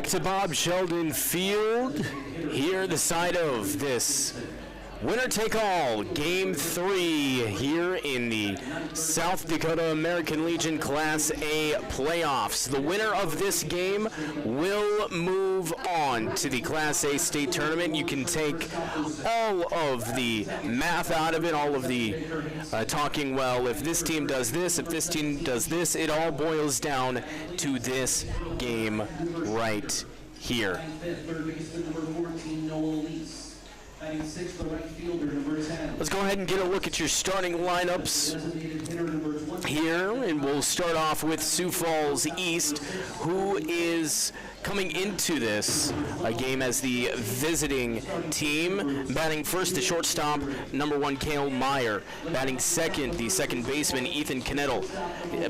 back to Bob Sheldon Field. Here, the side of this winner-take-all Game 3 here in the South Dakota American Legion Class A playoffs. The winner of this game will move on to the Class A state tournament. You can take all of the math out of it, all of the talking, well, if this team does this, if this team does this, it all boils down to this game right here. Let's go ahead and get a look at your starting lineups here, and we'll start off with Sioux Falls East, who is coming into this game as the visiting team. Batting first, the shortstop, number 1, Cale Meyer. Batting second, the second baseman, Ethan Knittel.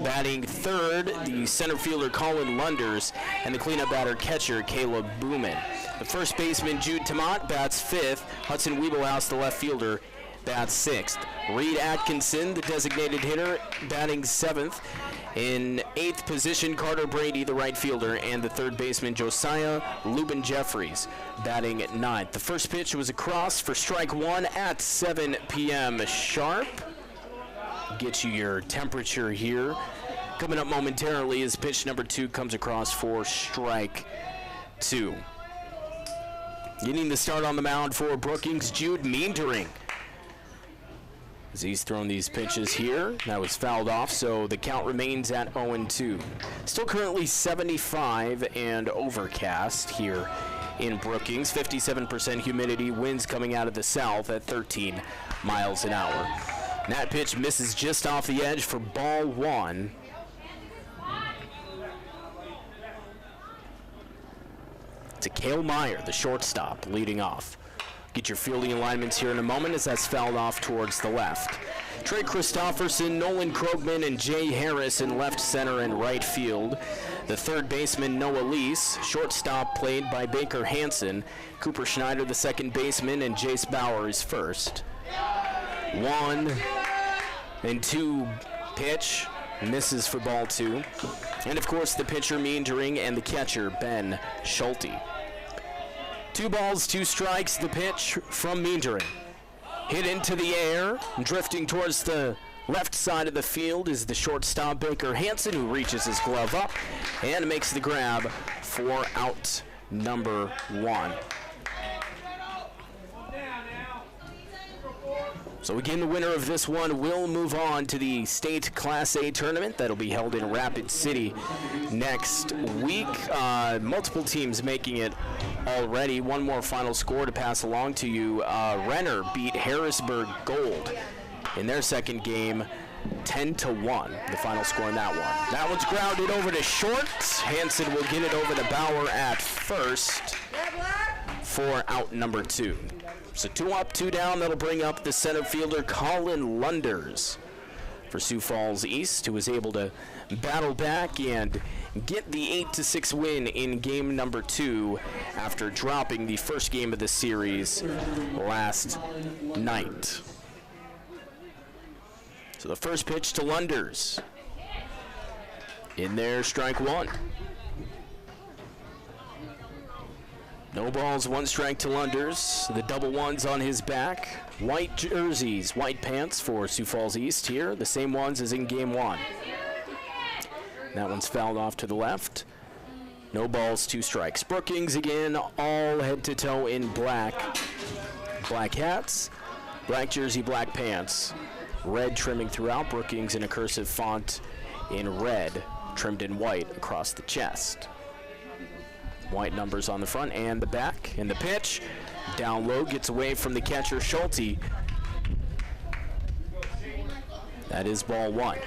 Batting third, the center fielder, Colin Lunders, and the cleanup batter catcher, Caleb Booman. The first baseman, Jude Tamat, bats fifth. Hudson Wiebelhaus, the left fielder, bats sixth. Reed Atkinson, the designated hitter, batting seventh. In eighth position, Carter Brady, the right fielder, and the third baseman, Josiah Lubin Jeffries, batting at ninth. The first pitch was a cross for strike one at 7 p.m. sharp. Get you your temperature here. Coming up momentarily as pitch number 2 comes across for strike 2. Getting the start on the mound for Brookings, Jude Meendering. As he's thrown these pitches here, that was fouled off, so the count remains at 0-2. Still currently 75 and overcast here in Brookings. 57% humidity, winds coming out of the south at 13 miles an hour. And that pitch misses just off the edge for ball 1. To Cale Meyer, the shortstop, leading off. Get your fielding alignments here in a moment as that's fouled off towards the left. Trey Christopherson, Nolan Krogman, and Jay Harris in left center and right field. The third baseman, Noah Lease. Shortstop played by Baker Hansen. Cooper Schneider, the second baseman, and Jace Bauer is first. 1-2 pitch. Misses for ball 2. And of course the pitcher Meendering and the catcher Ben Schulte. 2 balls, 2 strikes, the pitch from Meendering. Hit into the air, drifting towards the left side of the field is the shortstop Baker Hansen, who reaches his glove up and makes the grab for out number 1. So again, the winner of this one will move on to the state Class A tournament that'll be held in Rapid City next week. Multiple teams making it already. One more final score to pass along to you. Renner beat Harrisburg Gold in their second game, 10-1, the final score in that one. That one's grounded over to short. Hansen will get it over to Bauer at first for out number 2. So 2 up, 2 down. That'll bring up the center fielder, Colin Lunders, for Sioux Falls East, who was able to battle back and get the 8-6 win in game number 2 after dropping the first game of the series last night. So the first pitch to Lunders. In there, strike 1. No balls, 1 strike to Lunders. The double ones on his back. White jerseys, white pants for Sioux Falls East here. The same ones as in game 1. That one's fouled off to the left. No balls, 2 strikes. Brookings again, all head to toe in black. Black hats, black jersey, black pants. Red trimming throughout. Brookings in a cursive font in red, trimmed in white across the chest. White numbers on the front and the back. And the pitch, down low, gets away from the catcher, Schulte. That is ball 1.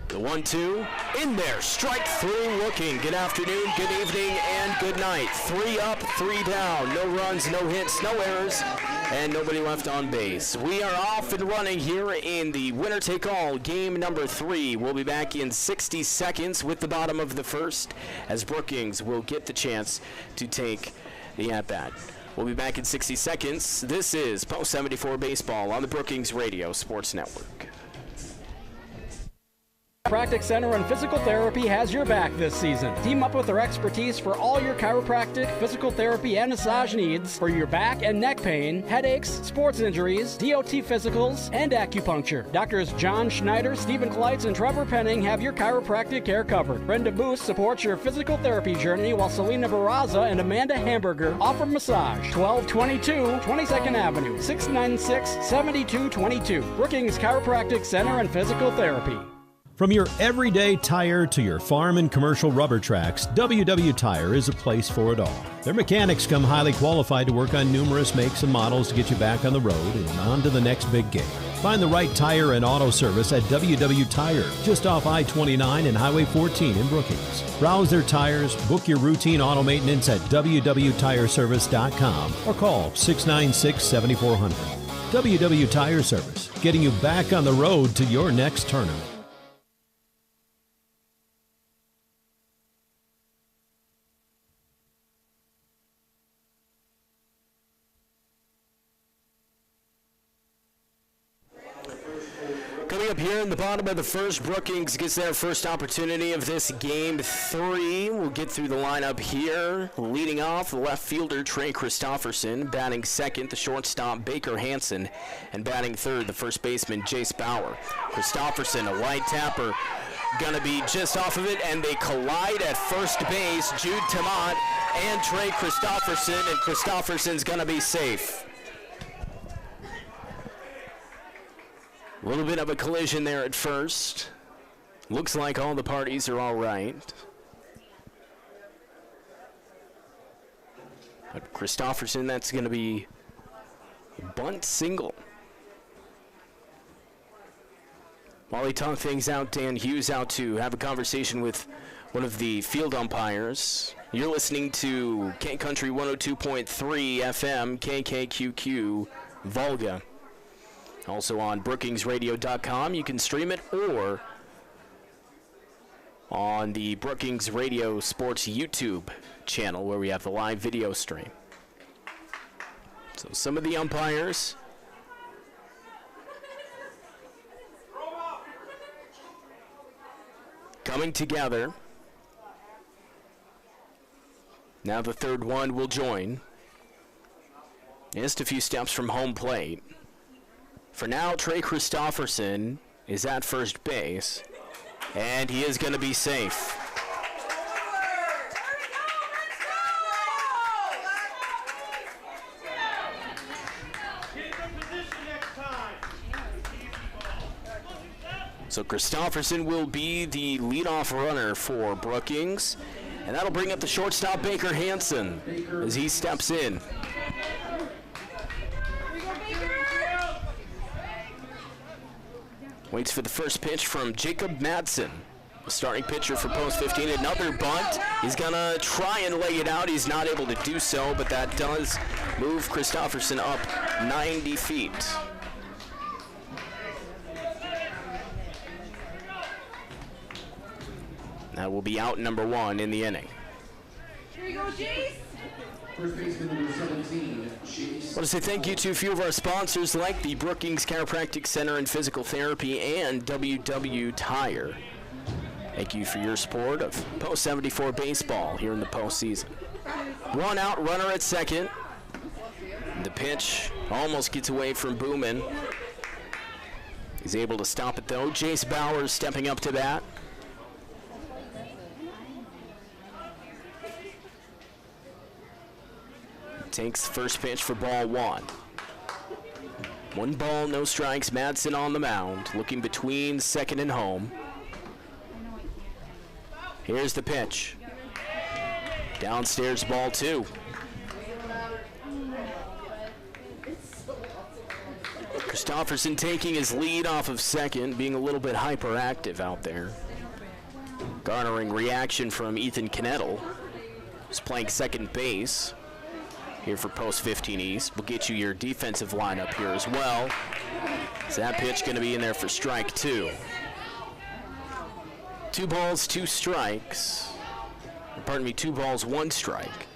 The 1-2 in there, strike 3 looking. Good afternoon, good evening, and good night. 3 up, 3 down. No runs, no hits, no errors, and nobody left on base. We are off and running here in the winner-take-all game number 3. We'll be back in 60 seconds with the bottom of the first as Brookings will get the chance to take the at-bat. We'll be back in 60 seconds. This is Post 74 Baseball on the Brookings Radio Sports Network. Chiropractic Center and Physical Therapy has your back this season. Team up with their expertise for all your chiropractic, physical therapy, and massage needs for your back and neck pain, headaches, sports injuries, DOT physicals, and acupuncture. Doctors John Schneider, Stephen Kleitz, and Trevor Penning have your chiropractic care covered. Brenda Booth supports your physical therapy journey, while Selena Barraza and Amanda Hamburger offer massage. 1222 22nd Avenue, 696-7222. Brookings Chiropractic Center and Physical Therapy. From your everyday tire to your farm and commercial rubber tracks, WW Tire is a place for it all. Their mechanics come highly qualified to work on numerous makes and models to get you back on the road and on to the next big game. Find the right tire and auto service at WW Tire, just off I-29 and Highway 14 in Brookings. Browse their tires, book your routine auto maintenance at www.tireservice.com or call 696-7400. WW Tire Service, getting you back on the road to your next tournament. Coming up here in the bottom of the first, Brookings gets their first opportunity of this game 3. We'll get through the lineup here. Leading off, the left fielder, Trey Christofferson. Batting second, the shortstop, Baker Hansen. And batting third, the first baseman, Jace Bauer. Christofferson, a light tapper, gonna be just off of it, and they collide at first base. Jude Tamont and Trey Christofferson, and Christofferson's gonna be safe. A little bit of a collision there at first. Looks like all the parties are all right. But Christofferson, that's going to be bunt single. While we talk things out, Dan Hughes out to have a conversation with one of the field umpires. You're listening to K Country 102.3 FM, KKQQ, Volga. Also on brookingsradio.com, you can stream it, or on the Brookings Radio Sports YouTube channel where we have the live video stream. So some of the umpires coming together. Now the third one will join. Just a few steps from home plate. For now, Trey Christofferson is at first base, and he is going to be safe. So Christofferson will be the leadoff runner for Brookings, and that'll bring up the shortstop, Baker Hansen, as he steps in. Waits for the first pitch from Jacob Madsen, the starting pitcher for Post 15. Another bunt. He's going to try and lay it out. He's not able to do so, but that does move Christofferson up 90 feet. That will be out number 1 in the inning. Here you go, Jace. First baseman number 17, Chase. I want to say thank you to a few of our sponsors like the Brookings Chiropractic Center and Physical Therapy and WW Tire. Thank you for your support of Post 74 baseball here in the postseason. One out, runner at second. The pitch almost gets away from Booman. He's able to stop it though. Jace Bauer stepping up to bat. Takes first pitch for ball 1. 1 ball, no strikes. Madsen on the mound, looking between second and home. Here's the pitch. Downstairs, ball 2. Christofferson taking his lead off of second, being a little bit hyperactive out there. Garnering reaction from Ethan Knettel, who's playing second base here for Post 15 East. We'll get you your defensive lineup here as well. So that pitch going to be in there for strike 2. 2 balls, 2 strikes. Pardon me, 2 balls, 1 strike.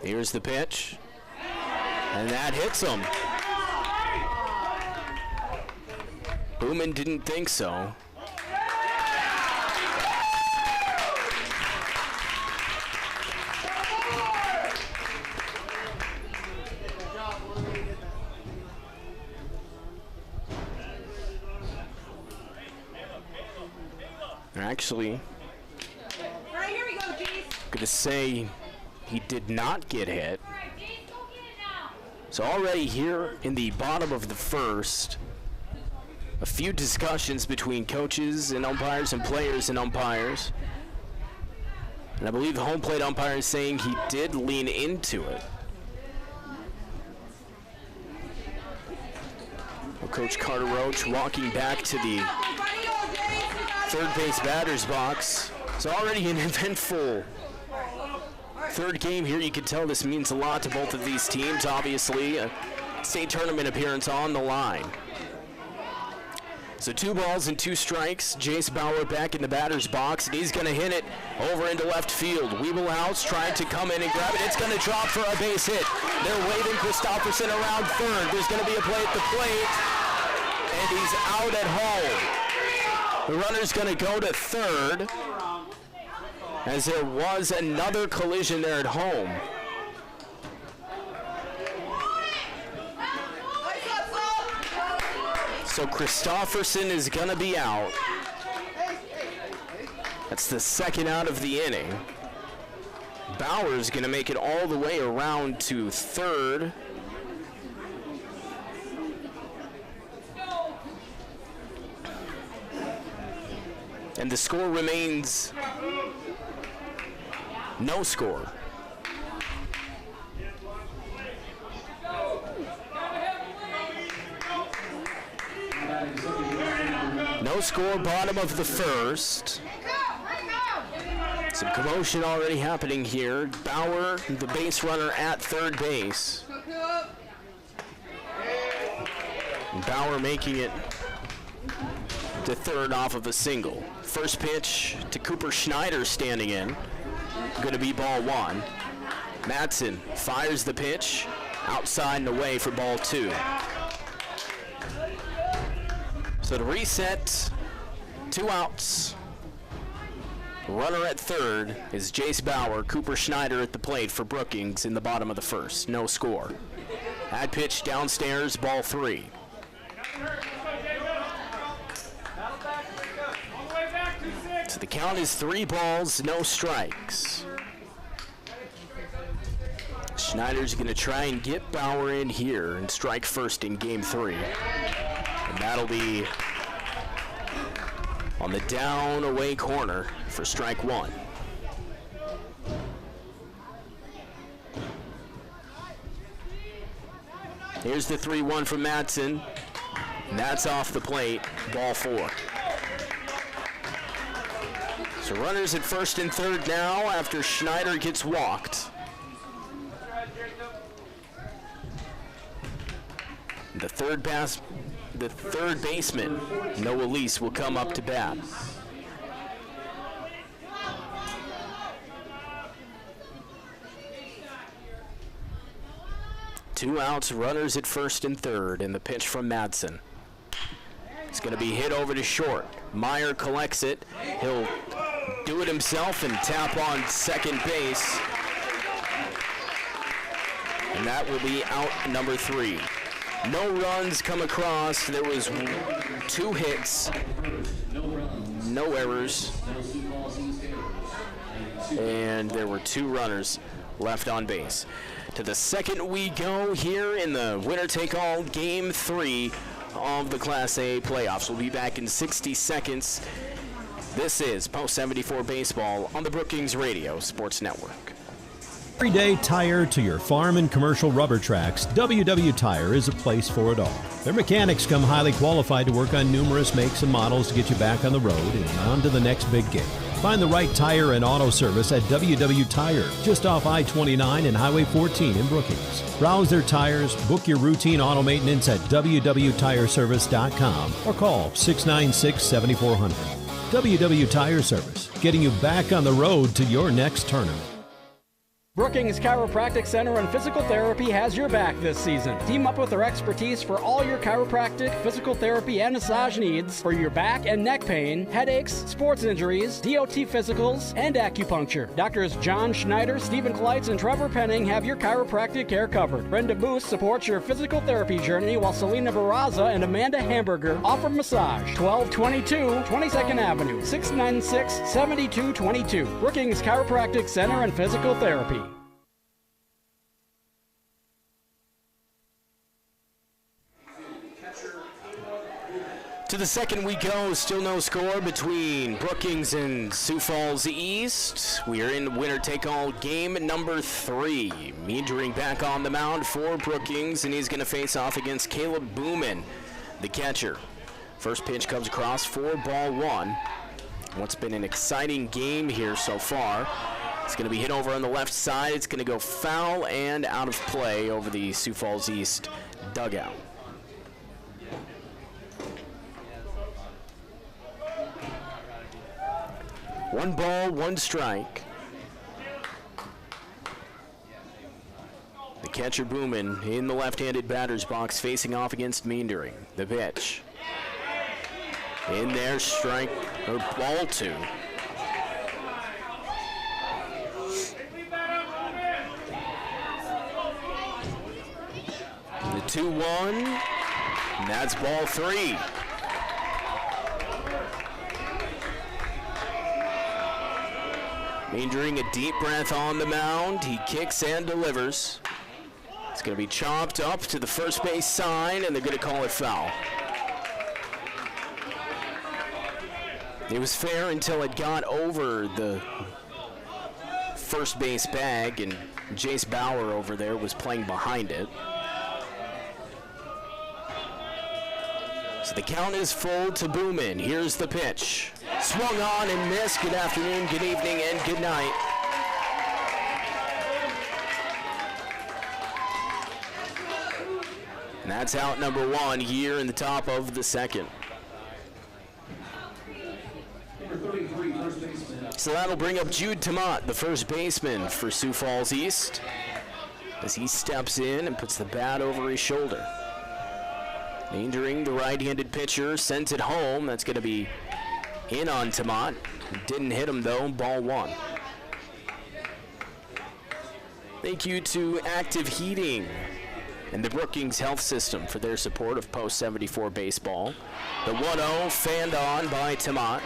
Here's the pitch. And that hits him. Booman didn't think so. Actually, Right, here we go, Jace. gonna say he did not get hit. So already here in the bottom of the first, a few discussions between coaches and umpires and players and umpires. And I believe the home plate umpire is saying he did lean into it. Well, Coach Carter Roach walking back to the third base batter's box. It's already an eventful third game here. You can tell this means a lot to both of these teams. Obviously, a state tournament appearance on the line. So 2 balls and 2 strikes. Jace Bauer back in the batter's box, and he's going to hit it over into left field. Wiebelhaus trying to come in and grab it. It's going to drop for a base hit. They're waving Christofferson around third. There's going to be a play at the plate, and he's out at home. The runner's going to go to third, as there was another collision there at home. So Christofferson is going to be out. That's the second out of the inning. Bauer's going to make it all the way around to third. And the score remains no score. No score, bottom of the first. Some commotion already happening here. Bauer, the base runner at third base. And Bauer making it to third off of a single. First pitch to Cooper Schneider standing in. Going to be ball 1. Madsen fires the pitch outside and away for ball 2. So to reset, 2 outs. Runner at third is Jace Bauer. Cooper Schneider at the plate for Brookings in the bottom of the first. No score. That pitch downstairs, ball 3. So the count is 3 balls, no strikes. Schneider's going to try and get Bauer in here and strike first in game 3. And that'll be on the down away corner for strike 1. Here's the 3-1 from Madsen. And that's off the plate, ball 4. So runners at first and third now after Schneider gets walked. The third baseman, Noah Lease, will come up to bat. Two outs, runners at first and third, and the pitch from Madsen. It's going to be hit over to short. Meyer collects it. He'll do it himself and tap on second base. And that will be out number 3. No runs come across. There was 2 hits, no errors, and there were 2 runners left on base. To the second we go here in the winner-take-all game 3 of the Class A playoffs. We'll be back in 60 seconds. This is Post 74 Baseball on the Brookings Radio Sports Network. Everyday tire to your farm and commercial rubber tracks, WW Tire is a place for it all. Their mechanics come highly qualified to work on numerous makes and models to get you back on the road and on to the next big game. Find the right tire and auto service at WW Tire, just off I-29 and Highway 14 in Brookings. Browse their tires, book your routine auto maintenance at www.tireservice.com or call 696-7400. WW Tire Service, getting you back on the road to your next tournament. Brookings Chiropractic Center and Physical Therapy has your back this season. Team up with their expertise for all your chiropractic, physical therapy, and massage needs for your back and neck pain, headaches, sports injuries, DOT physicals, and acupuncture. Doctors John Schneider, Stephen Kleitz, and Trevor Penning have your chiropractic care covered. Brenda Booth supports your physical therapy journey, while Selena Barraza and Amanda Hamburger offer massage. 1222 22nd Avenue, 696-7222. Brookings Chiropractic Center and Physical Therapy. To the second we go, still no score between Brookings and Sioux Falls East. We are in winner-take-all game number 3. Meandering back on the mound for Brookings, and he's going to face off against Caleb Booman, the catcher. First pitch comes across for ball 1. What's been an exciting game here so far. It's going to be hit over on the left side. It's going to go foul and out of play over the Sioux Falls East dugout. One ball, one strike. The catcher Booman in the left-handed batter's box facing off against Meandering. The pitch. In there, strike, or ball 2. The 2-1, and that's ball 3. Meandering a deep breath on the mound. He kicks and delivers. It's going to be chopped up to the first base side, and they're going to call it foul. It was fair until it got over the first base bag, and Jace Bauer over there was playing behind it. So the count is full to Booman. Here's the pitch. Swung on and missed. Good afternoon, good evening, and good night. And that's out number 1 here in the top of the second. So that'll bring up Jude Tomat, the first baseman for Sioux Falls East, as he steps in and puts the bat over his shoulder. Meandering, the right-handed pitcher, sends it home. That's going to be in on Tomat. Didn't hit him, though. Ball 1. Thank you to Active Heating and the Brookings Health System for their support of Post 74 baseball. The 1-0 fanned on by Tomat.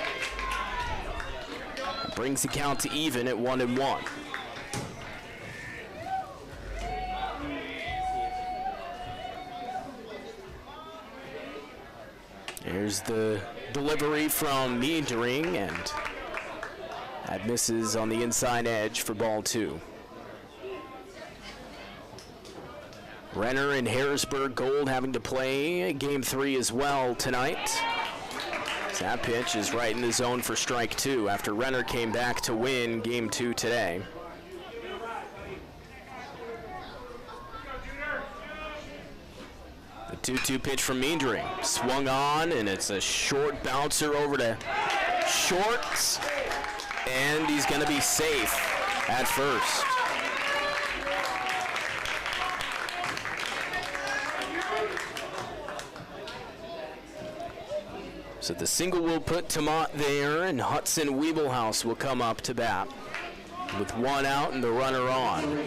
Brings the count to even at 1-1. Here's the delivery from Meandering, and that misses on the inside edge for ball 2. Renner and Harrisburg Gold having to play game 3 as well tonight. That pitch is right in the zone for strike 2 after Renner came back to win game 2 today. The 2-2 pitch from Meandering. Swung on, and it's a short bouncer over to short, and he's going to be safe at first. So the single will put Tomat there, and Hudson Wiebelhaus will come up to bat with 1 out and the runner on.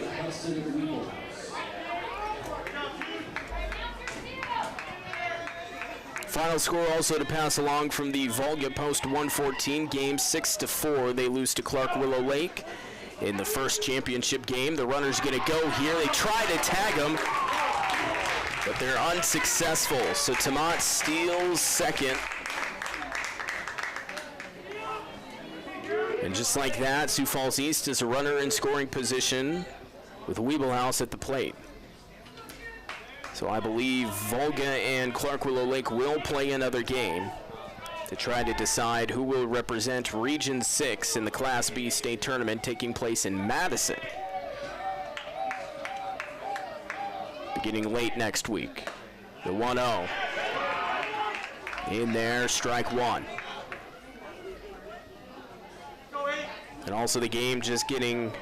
Final score also to pass along from the Volga Post 114 game, 6-4. They lose to Clark Willow Lake in the first championship game. The runner's going to go here. They try to tag him, but they're unsuccessful. So Tomat steals second. And just like that, Sioux Falls East is a runner in scoring position with Wiebelhaus at the plate. So I believe Volga and Clark Willow Lake will play another game to try to decide who will represent Region 6 in the Class B state tournament taking place in Madison, beginning late next week. The 1-0. In there, strike 1. And also the game just getting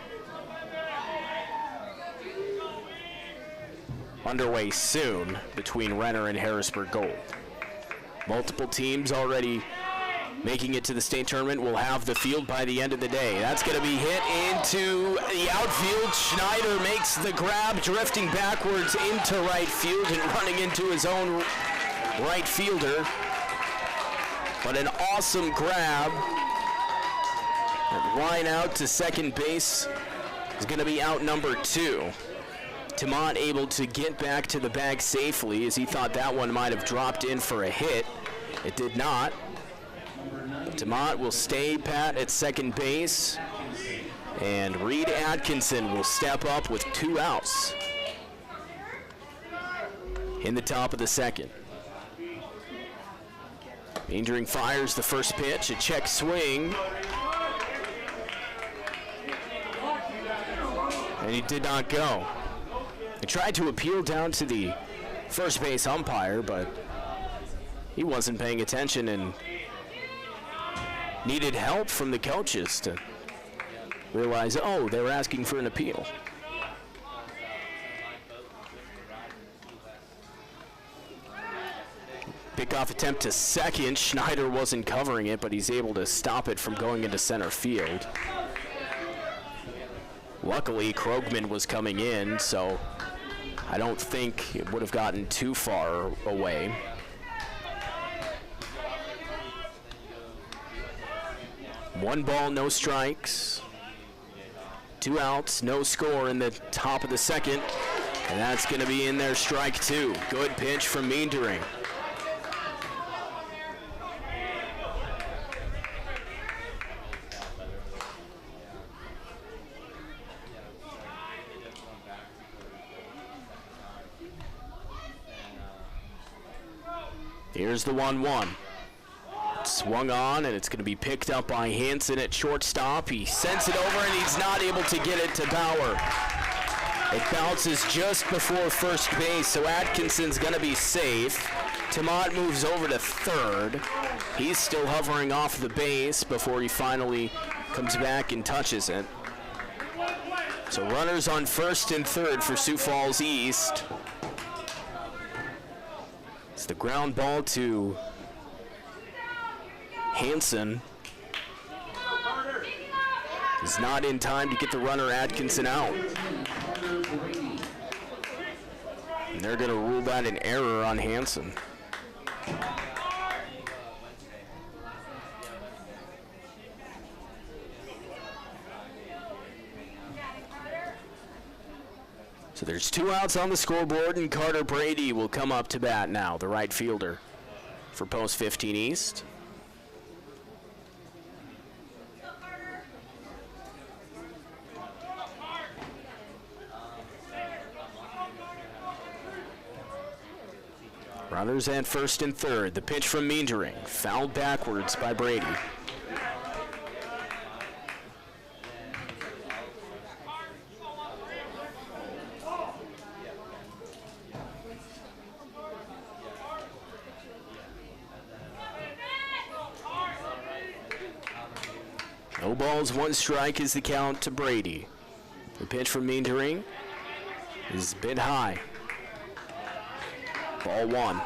underway soon between Renner and Harrisburg Gold. Multiple teams already making it to the state tournament will have the field by the end of the day. That's going to be hit into the outfield. Schneider makes the grab, drifting backwards into right field and running into his own right fielder. But an awesome grab. That line out to second base is going to be out number 2. Tamont able to get back to the bag safely as he thought that one might have dropped in for a hit. It did not. Tamont will stay pat at second base, and Reed Atkinson will step up with 2 outs in the top of the second. Meendering fires the first pitch, a check swing, and he did not go. He tried to appeal down to the first base umpire, but he wasn't paying attention and needed help from the coaches to realize, oh, they were asking for an appeal. Pickoff attempt to second. Schneider wasn't covering it, but he's able to stop it from going into center field. Luckily, Krogman was coming in, so I don't think it would have gotten too far away. One ball, no strikes. 2 outs, no score in the top of the second. And that's going to be in there, strike 2. Good pitch from Meendering. Here's the 1-1. Swung on, and it's going to be picked up by Hansen at shortstop. He sends it over, and he's not able to get it to Bauer. It bounces just before first base, so Atkinson's going to be safe. Tamont moves over to third. He's still hovering off the base before he finally comes back and touches it. So runners on first and third for Sioux Falls East. It's the ground ball to Hansen. He's not in time to get the runner Atkinson out. And they're going to rule that an error on Hansen. So there's 2 outs on the scoreboard, and Carter Brady will come up to bat now, the right fielder for Post 15 East. Runners at first and third. The pitch from Meendering, fouled backwards by Brady. No balls, 1 strike is the count to Brady. The pitch from Meendering is a bit high. Ball 1.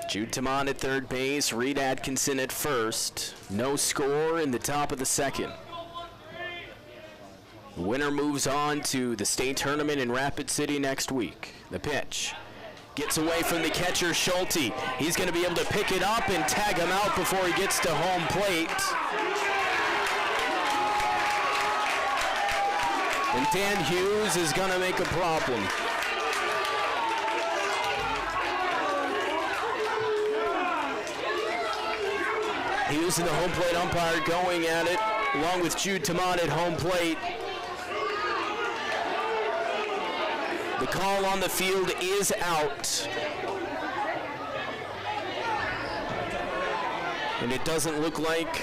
Jude Tamont at third base, Reed Atkinson at first. No score in the top of the second. The winner moves on to the state tournament in Rapid City next week. The pitch gets away from the catcher, Schulte. He's going to be able to pick it up and tag him out before he gets to home plate. And Dan Hughes is going to make a problem. Hughes and the home plate umpire going at it, along with Jude Tamont at home plate. The call on the field is out. And it doesn't look like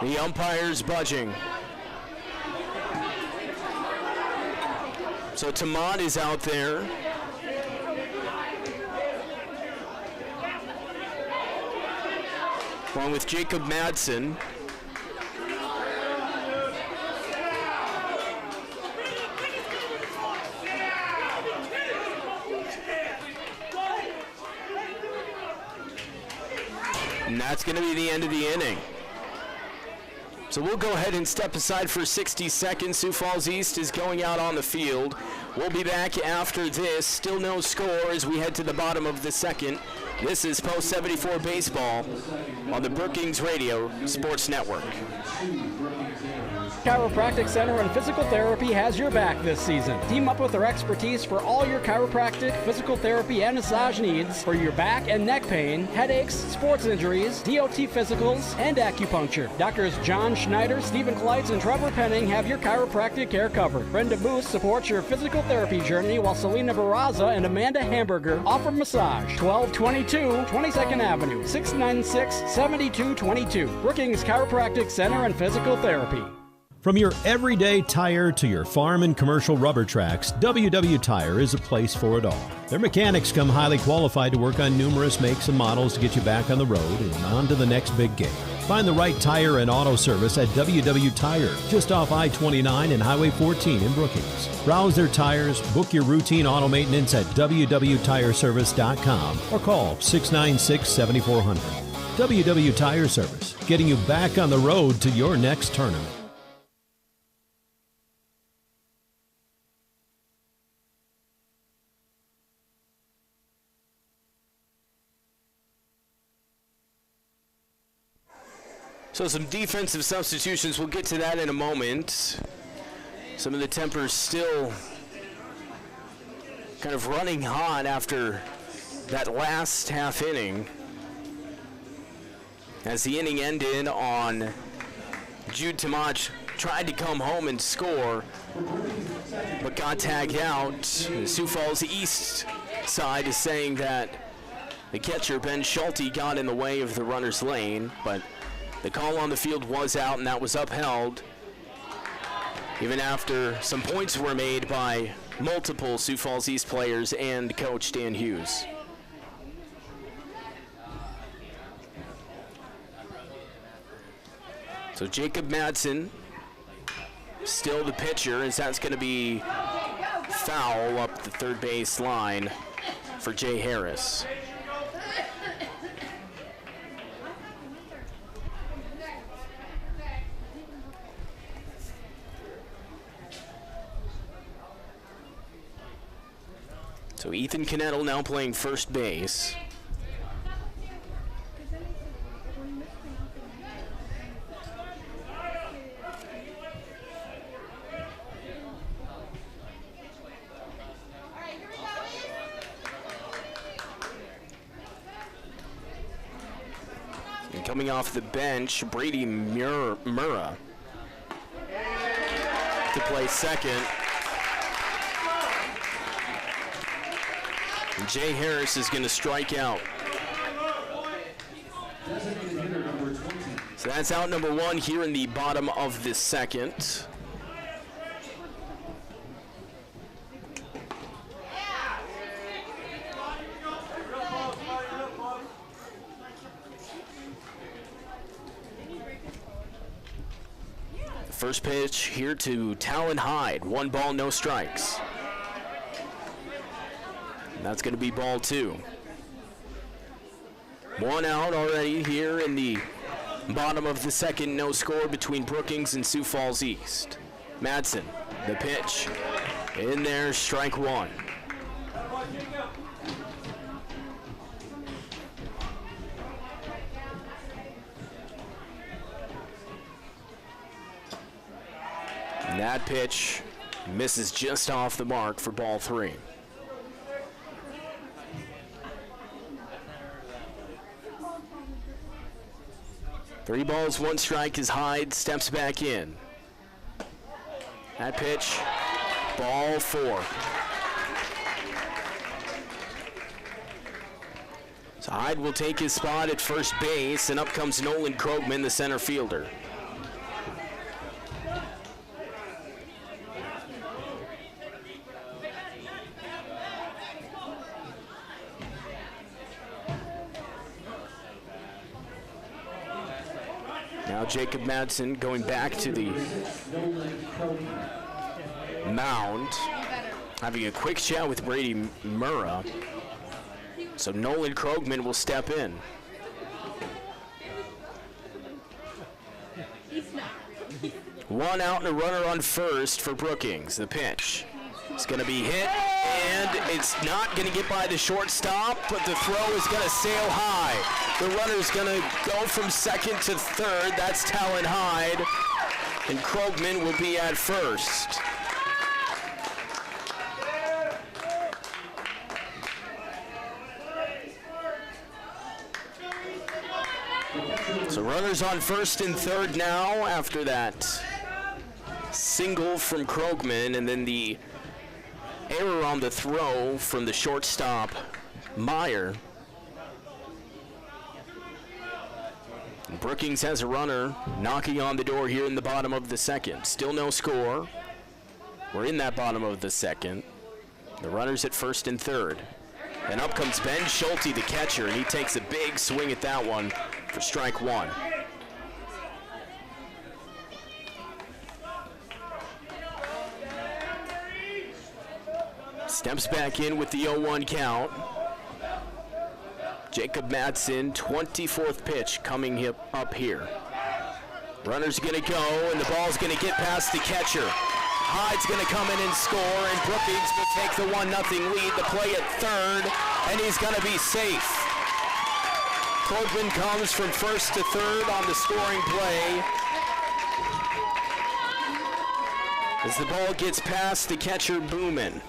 the umpire's budging. So Tamont is out there. Along with Jacob Madsen. And that's going to be the end of the inning. So we'll go ahead and step aside for 60 seconds. Sioux Falls East is going out on the field. We'll be back after this. Still no score as we head to the bottom of the second. This is Post 74 Baseball on the Brookings Radio Sports Network. Chiropractic Center and Physical Therapy has your back this season. Team up with their expertise for all your chiropractic, physical therapy, and massage needs for your back and neck pain, headaches, sports injuries, DOT physicals, and acupuncture. Doctors John Schneider, Stephen Kleitz, and Trevor Penning have your chiropractic care covered. Brenda Booth supports your physical therapy journey, while Selena Barraza and Amanda Hamburger offer massage. 1222 22nd Avenue, 696-7222. Brookings Chiropractic Center and Physical Therapy. From your everyday tire to your farm and commercial rubber tracks, WW Tire is a place for it all. Their mechanics come highly qualified to work on numerous makes and models to get you back on the road and on to the next big game. Find the right tire and auto service at WW Tire, just off I-29 and Highway 14 in Brookings. Browse their tires, book your routine auto maintenance at www.tireservice.com or call 696-7400. WW Tire Service, getting you back on the road to your next tournament. So some defensive substitutions, we'll get to that in a moment. Some of the tempers still kind of running hot after that last half inning. As the inning ended on Jude Tamach tried to come home and score, but got tagged out. The Sioux Falls East side is saying that the catcher, Ben Schulte, got in the way of the runner's lane, but the call on the field was out, and that was upheld, even after some points were made by multiple Sioux Falls East players and coach Dan Hughes. So Jacob Madsen, still the pitcher, as that's going to be foul up the third base line for Jay Harris. So Ethan Knettel now playing first base. And coming off the bench, Brady Murrah to play second. And Jay Harris is going to strike out. So that's out number one here in the bottom of the second. The first pitch here to Talon Hyde. 1 ball, no strikes. That's going to be ball 2. 1 out already here in the bottom of the second. No score between Brookings and Sioux Falls East. Madsen, the pitch. In there, strike 1. And that pitch misses just off the mark for ball 3. 3 balls, 1 strike as Hyde steps back in. That pitch, ball 4. So Hyde will take his spot at first base, and up comes Nolan Krogman, the center fielder. Now Jacob Madsen going back to the mound, having a quick chat with Brady Murrah. So Nolan Krogman will step in. One out and a runner on first for Brookings. The pitch is going to be hit, and it's not going to get by the shortstop, but the throw is going to sail high. The runner's going to go from second to third. That's Talon Hyde, and Krogman will be at first. So runners on first and third now after that single from Krogman, and then the error on the throw from the shortstop, Meyer. And Brookings has a runner knocking on the door here in the bottom of the second. Still no score. We're in that bottom of the second. The runner's at first and third. And up comes Ben Schulte, the catcher, and he takes a big swing at that one for strike one. Steps back in with the 0-1 count. Jacob Madsen, 24th pitch coming up here. Runner's going to go, and the ball's going to get past the catcher. Hyde's going to come in and score, and Brookings will take the 1-0 lead. The play at third, and he's going to be safe. Krogman comes from first to third on the scoring play. As the ball gets past the catcher, Booman.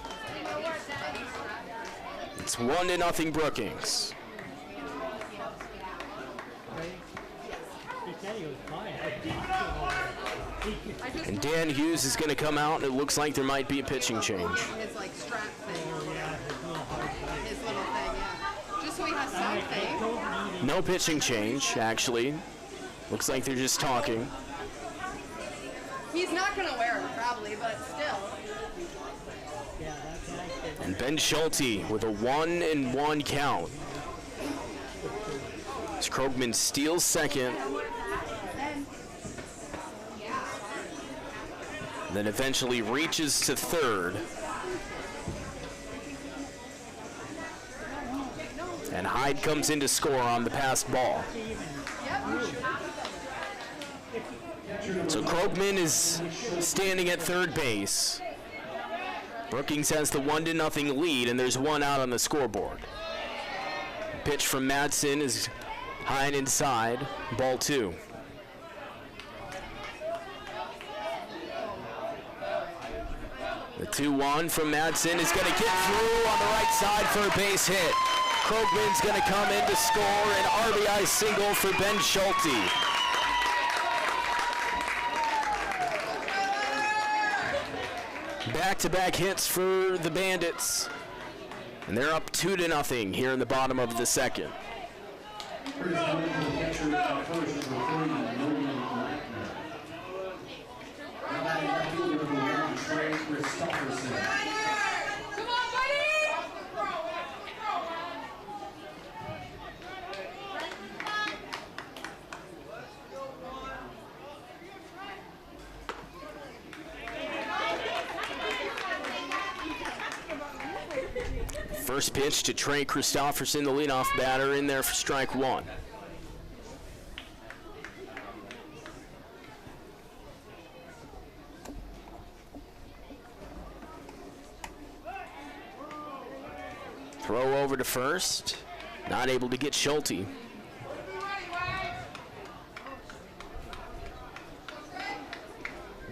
It's 1-0 Brookings. And Dan Hughes is going to come out, and it looks like there might be a pitching change. His like strap thing. His little thing, yeah. Just so he has something. No pitching change, actually. Looks like they're just talking. He's not gonna wear it probably, but still. And Ben Schulte with a 1-1 count. As Krogman steals second. Then eventually reaches to third. And Hyde comes in to score on the passed ball. So Krogman is standing at third base. Brookings has the 1-0 lead, and there's one out on the scoreboard. Pitch from Madsen is high and inside, ball two. The 2-1 from Madsen is going to get through on the right side for a base hit. Krogman's going to come in to score an RBI single for Ben Schulte. Back-to-back hits for the Bandits. And they're up 2-0 here in the bottom of the second. Come on, buddy! First pitch to Trey Christopherson, the leadoff batter, in there for strike one. Throw over to first, not able to get Schulte.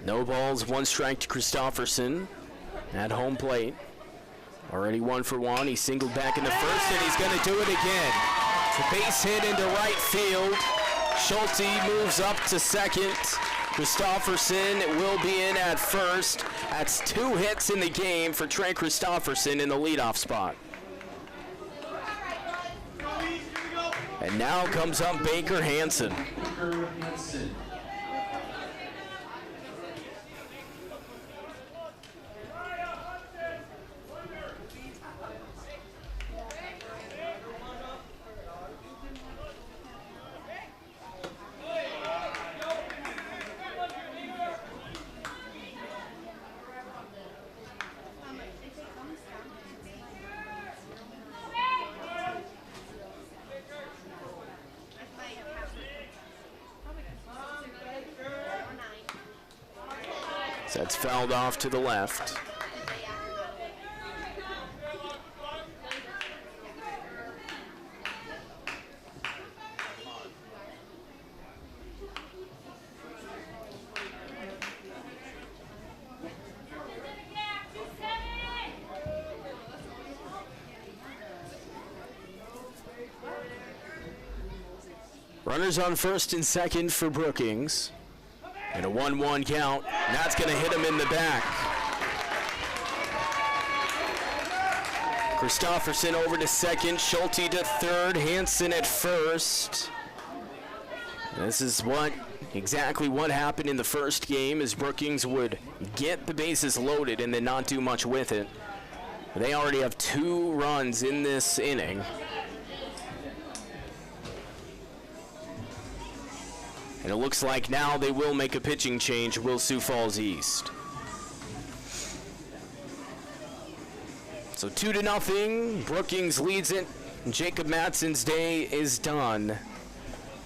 No balls, one strike to Christopherson at home plate. Already 1 for 1. He singled back into first, and he's going to do it again. It's a base hit into right field. Schulte moves up to second. Christopherson will be in at first. That's 2 hits in the game for Trey Christopherson in the leadoff spot. And now comes up Baker Hansen. So that's fouled off to the left. Runners on first and second for Brookings. And a 1-1 count. That's going to hit him in the back. Christofferson over to second, Schulte to third, Hansen at first. This is exactly what happened in the first game, as Brookings would get the bases loaded and then not do much with it. They already have 2 runs in this inning. And it looks like now they will make a pitching change, will Sioux Falls East. So 2-0, Brookings leads it. Jacob Matson's day is done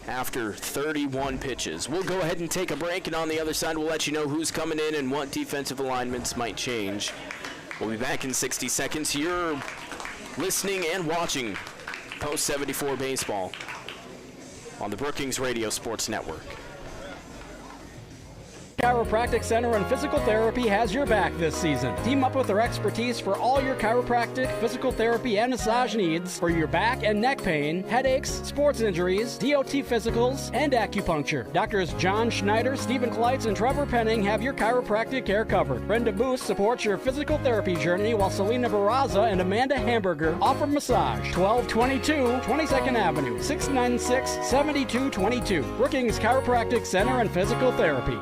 after 31 pitches. We'll go ahead and take a break, and on the other side we'll let you know who's coming in and what defensive alignments might change. We'll be back in 60 seconds. You're listening and watching Post 74 Baseball on the Brookings Radio Sports Network. Chiropractic Center and Physical Therapy has your back this season. Team up with their expertise for all your chiropractic, physical therapy, and massage needs for your back and neck pain, headaches, sports injuries, DOT physicals, and acupuncture. Doctors John Schneider, Stephen Kleitz, and Trevor Penning have your chiropractic care covered. Brenda Booth supports your physical therapy journey, while Selena Barraza and Amanda Hamburger offer massage. 1222 22nd Avenue, 696-7222. Brookings Chiropractic Center and Physical Therapy.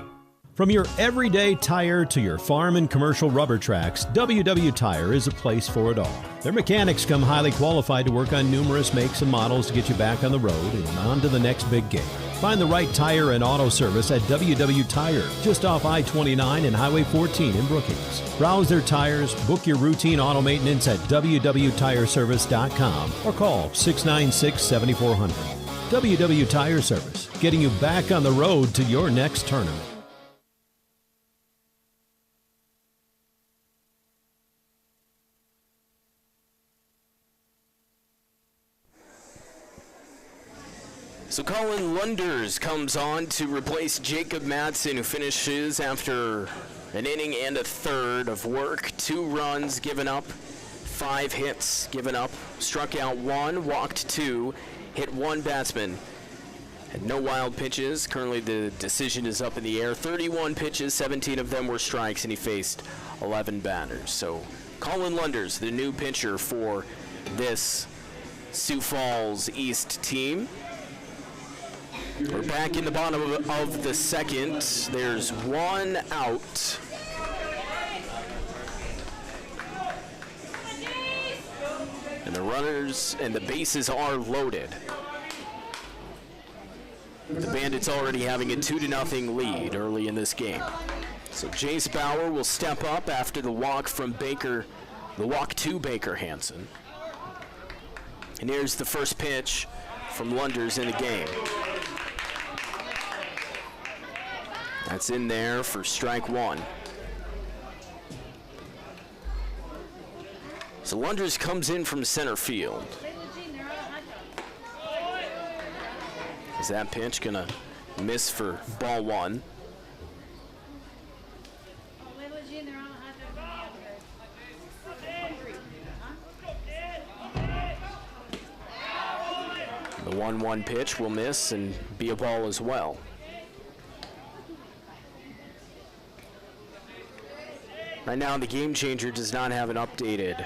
From your everyday tire to your farm and commercial rubber tracks, WW Tire is a place for it all. Their mechanics come highly qualified to work on numerous makes and models to get you back on the road and on to the next big game. Find the right tire and auto service at WW Tire, just off I-29 and Highway 14 in Brookings. Browse their tires, book your routine auto maintenance at www.tireservice.com or call 696-7400. WW Tire Service, getting you back on the road to your next tournament. So Colin Lunders comes on to replace Jacob Matson, who finishes after an inning and a third of work. 2 runs given up, 5 hits given up, struck out 1, walked 2, hit 1 batsman. Had no wild pitches. Currently the decision is up in the air. 31 pitches, 17 of them were strikes, and he faced 11 batters. So Colin Lunders, the new pitcher for this Sioux Falls East team. We're back in the bottom of the second. There's 1 out. And the runners and the bases are loaded. The Bandits already having a 2-0 lead early in this game. So Jace Bauer will step up after the walk from Baker, the walk to Baker Hansen. And here's the first pitch from Lunders in the game. That's in there for strike 1. So Lunders comes in from center field. Is that pitch gonna miss for ball 1? The 1-1 pitch will miss and be a ball as well. Right now, the game changer does not have it updated.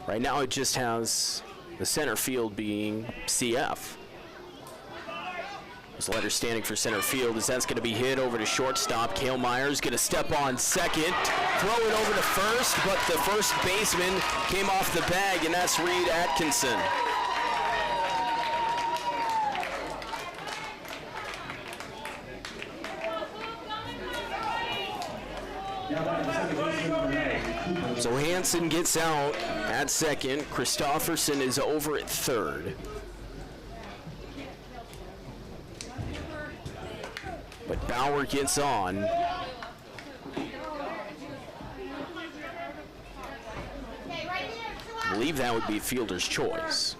Right now, it just has the center field being CF. This letter standing for center field as that's going to be hit over to shortstop. Cale Myers going to step on second, throw it over to first, but the first baseman came off the bag, and that's Reed Atkinson. So Hansen gets out at second. Christofferson is over at third. But Bauer gets on. I believe that would be fielder's choice.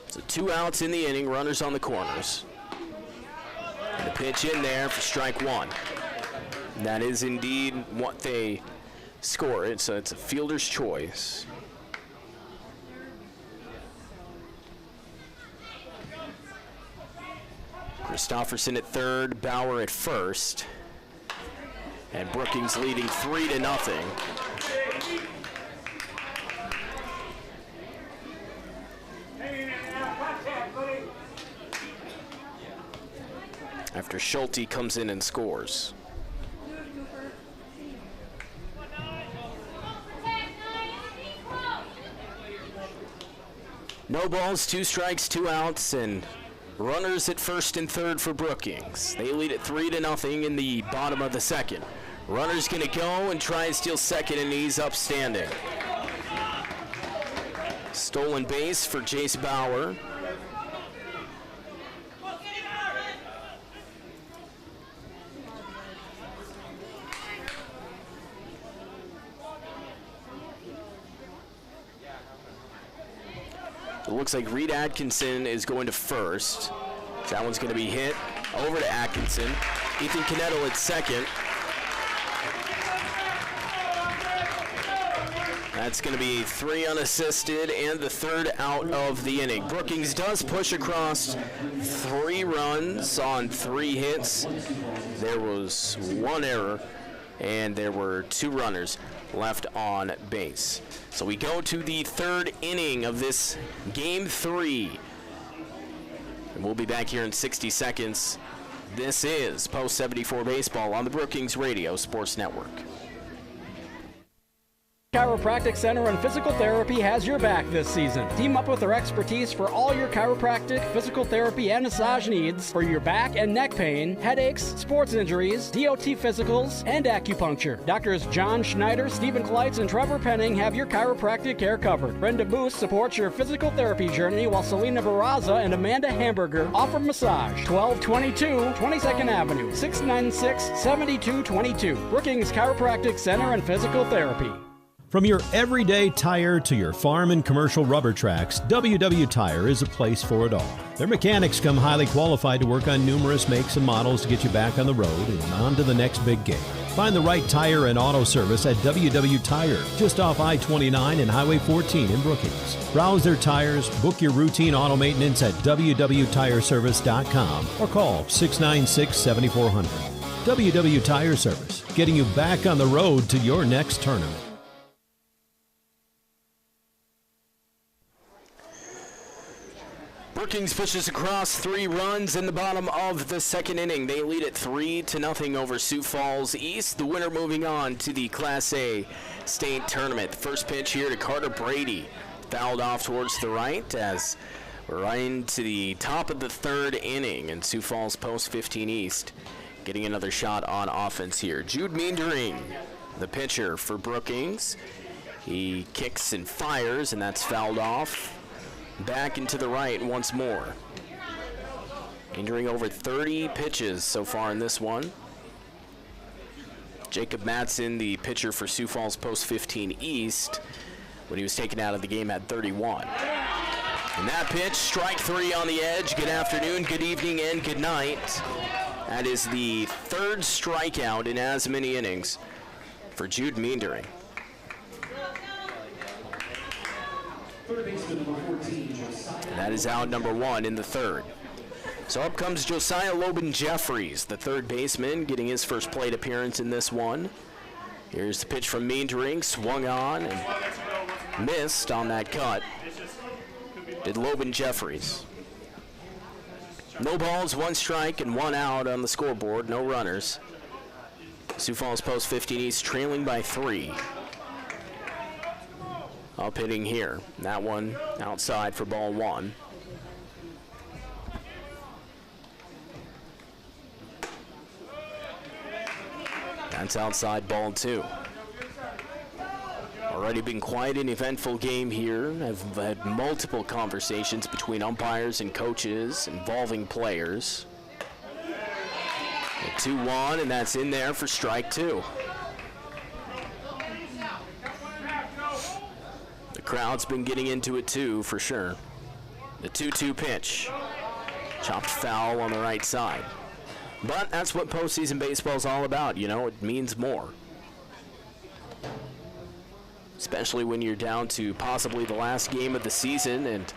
So 2 outs in the inning, runners on the corners. And the pitch in there for strike 1. And that is indeed what they score. It's a fielder's choice. Christofferson at third, Bauer at first. And Brookings leading 3-0. After Schulte comes in and scores. No balls, 2 strikes, 2 outs, and runners at first and third for Brookings. They lead at 3-0 in the bottom of the second. Runner's gonna go and try and steal second, and he's upstanding. Stolen base for Jace Bauer. It looks like Reed Atkinson is going to first. That one's going to be hit over to Atkinson. Ethan Canettle at second. That's going to be 3 unassisted and the 3rd out of the inning. Brookings does push across 3 runs on 3 hits. There was 1 error, and there were 2 runners left on base. So we go to the 3rd inning of this game 3. And we'll be back here in 60 seconds. This is Post 74 Baseball on the Brookings Radio Sports Network. Chiropractic Center and Physical Therapy has your back this season. Team up with their expertise for all your chiropractic, physical therapy, and massage needs for your back and neck pain, headaches, sports injuries, DOT physicals, and acupuncture. Doctors John Schneider, Stephen Kleitz, and Trevor Penning have your chiropractic care covered. Brenda Booth supports your physical therapy journey, while Selena Barraza and Amanda Hamburger offer massage. 1222 22nd Avenue, 696-7222. Brookings Chiropractic Center and Physical Therapy. From your everyday tire to your farm and commercial rubber tracks, WW Tire is a place for it all. Their mechanics come highly qualified to work on numerous makes and models to get you back on the road and on to the next big game. Find the right tire and auto service at WW Tire, just off I-29 and Highway 14 in Brookings. Browse their tires, book your routine auto maintenance at www.tireservice.com or call 696-7400. WW Tire Service, getting you back on the road to your next tournament. Brookings pushes across 3 runs in the bottom of the 2nd inning. They lead at 3-0 over Sioux Falls East. The winner moving on to the Class A state tournament. The first pitch here to Carter Brady. Fouled off towards the right as we're right into the top of the 3rd inning. And Sioux Falls Post 15 East getting another shot on offense here. Jude Meendering, the pitcher for Brookings. He kicks and fires, and that's fouled off. Back into the right once more. Meendering over 30 pitches so far in this one. Jacob Matson, the pitcher for Sioux Falls Post 15 East, when he was taken out of the game, had 31. And that pitch, strike 3 on the edge. Good afternoon, good evening, and good night. That is the 3rd strikeout in as many innings for Jude Meendering. And that is out number 1 in the 3rd. So up comes Josiah Loban-Jeffries, the 3rd baseman, getting his first plate appearance in this one. Here's the pitch from Meendering, swung on and missed on that cut. Did Loban-Jeffries. No balls, 1 strike, and 1 out on the scoreboard, no runners. Sioux Falls Post 15 East trailing by 3. Up hitting here. That one outside for ball 1. That's outside ball 2. Already been quite an eventful game here. I've had multiple conversations between umpires and coaches involving players. 2-1, and that's in there for strike 2. crowd's been getting into it too, for sure. The 2-2 pitch. Chopped foul on the right side. But that's what postseason baseball is all about, you know, it means more. Especially when you're down to possibly the last game of the season, and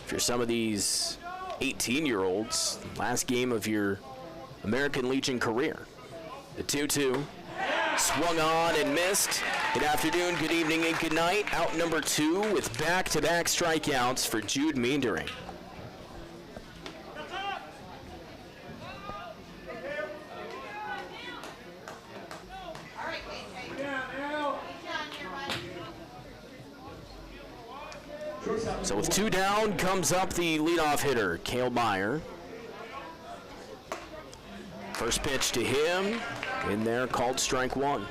if you're some of these 18-year-olds, last game of your American Legion career. The 2-2. Swung on and missed. Good afternoon, good evening, and good night. Out number 2 with back-to-back strikeouts for Jude Meendering. So with 2 down comes up the leadoff hitter, Cale Meyer. First pitch to him, in there, called strike 1.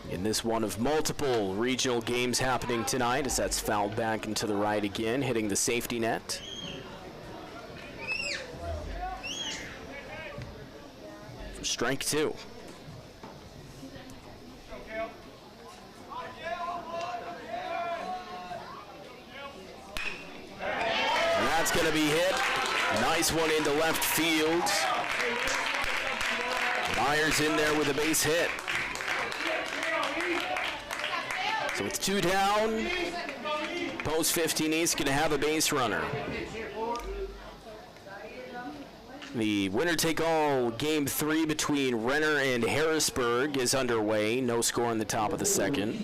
In this one of multiple regional games happening tonight, as that's fouled back into the right again, hitting the safety net. For strike 2. That's going to be hit. Nice one into left field. Myers in there with a base hit. So with 2 down, post 15 East going to have a base runner. The winner-take-all Game 3 between Renner and Harrisburg is underway. No score in the top of the second.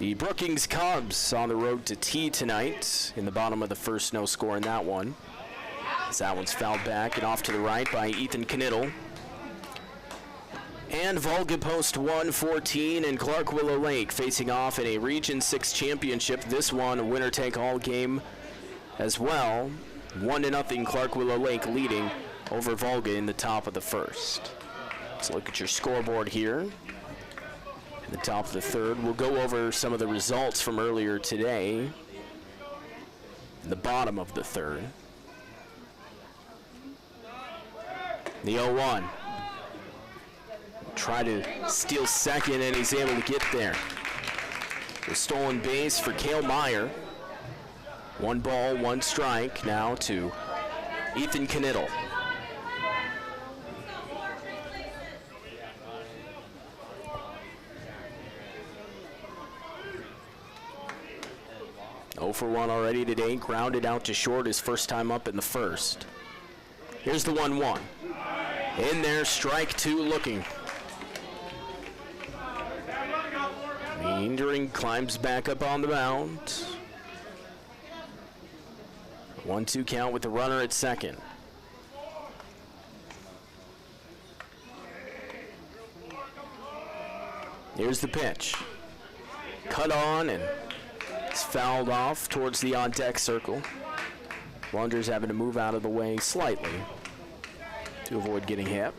The Brookings Cubs on the road to T tonight. In the bottom of the first, no score in that one. As that one's fouled back and off to the right by Ethan Knittel. And Volga Post 114 and Clark Willow Lake facing off in a Region 6 championship. This one a winner-take-all game as well. 1-0 Clark Willow Lake leading over Volga in the top of the first. Let's look at your scoreboard here. In the top of the third, we'll go over some of the results from earlier today. In the bottom of the third. The 0-1. Try to steal second, and he's able to get there. The stolen base for Cale Meyer. 1 ball, 1 strike now to Ethan Knittel. Oh for 1 already today, grounded out to short his first time up in the first. Here's the 1-1. In there, strike 2 looking. Meendering climbs back up on the mound. 1-2 count with the runner at second. Here's the pitch. Cut on and it's fouled off towards the on-deck circle. Blunder's having to move out of the way slightly to avoid getting hit.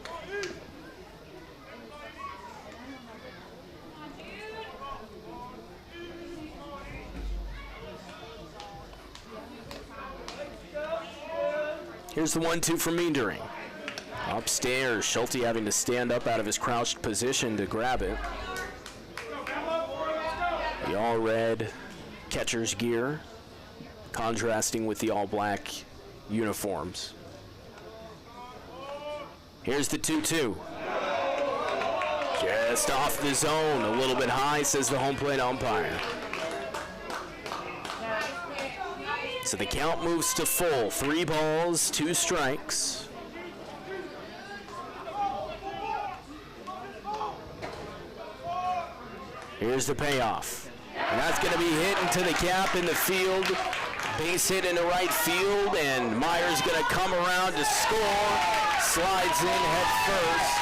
Here's the 1-2 from Meendering. Upstairs, Schulte having to stand up out of his crouched position to grab it. The all-red catcher's gear, contrasting with the all-black uniforms. Here's the 2-2. Just off the zone, a little bit high, says the home plate umpire. So the count moves to full. 3 balls, 2 strikes. Here's the payoff. And that's going to be hit into the gap in the field. Base hit into right field, and Meyer's going to come around to score. Slides in head first.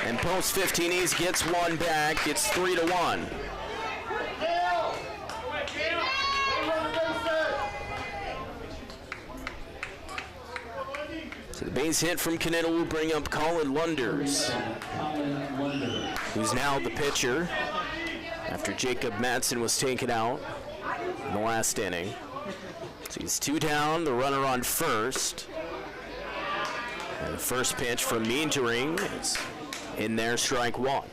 And post 15 East gets 1 back. It's 3-1. So the base hit from Knittel will bring up Colin Lunders, who's now the pitcher after Jacob Madsen was taken out in the last inning. So he's 2 down, the runner on first. And the first pitch from Meendering is in there, strike one.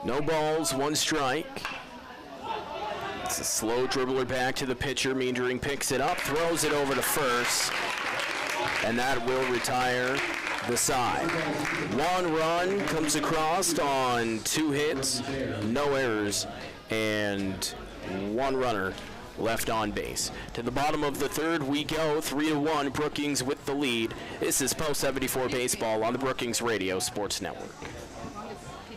No balls, one strike. It's a slow dribbler back to the pitcher. Meendering picks it up, throws it over to first, and that will retire the side. One run comes across on 2 hits, no errors, and one runner left on base. To the bottom of the third we go, 3-1, Brookings with the lead. This is Post 74 Baseball on the Brookings Radio Sports Network.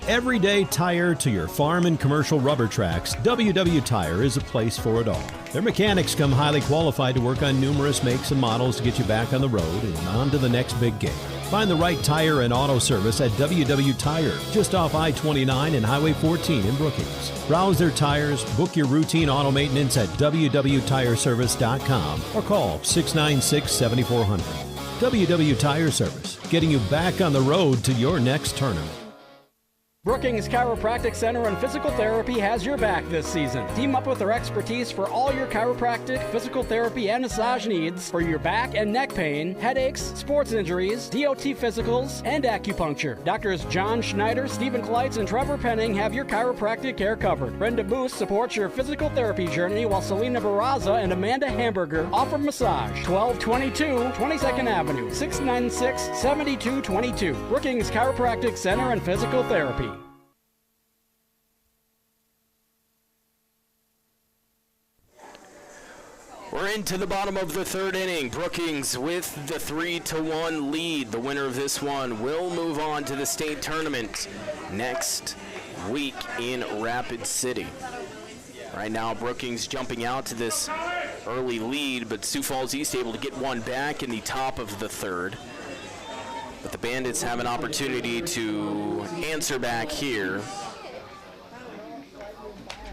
Everyday tire to your farm and commercial rubber tracks, WW Tire is a place for it all. Their mechanics come highly qualified to work on numerous makes and models to get you back on the road and on to the next big game. Find the right tire and auto service at WW Tire, just off I-29 and Highway 14 in Brookings. Browse their tires, book your routine auto maintenance at www.tireservice.com or call 696-7400. WW Tire Service, getting you back on the road to your next tournament. Brookings Chiropractic Center and Physical Therapy has your back this season. Team up with their expertise for all your chiropractic, physical therapy, and massage needs for your back and neck pain, headaches, sports injuries, DOT physicals, and acupuncture. Doctors John Schneider, Stephen Kleitz, and Trevor Penning have your chiropractic care covered. Brenda Booth supports your physical therapy journey, while Selena Barraza and Amanda Hamburger offer massage. 1222 22nd Avenue, 696-7222. Brookings Chiropractic Center and Physical Therapy. We're into the bottom of the third inning. Brookings with the 3-1 lead. The winner of this one will move on to the state tournament next week in Rapid City. Right now, Brookings jumping out to this early lead, but Sioux Falls East able to get one back in the top of the third. But the Bandits have an opportunity to answer back here,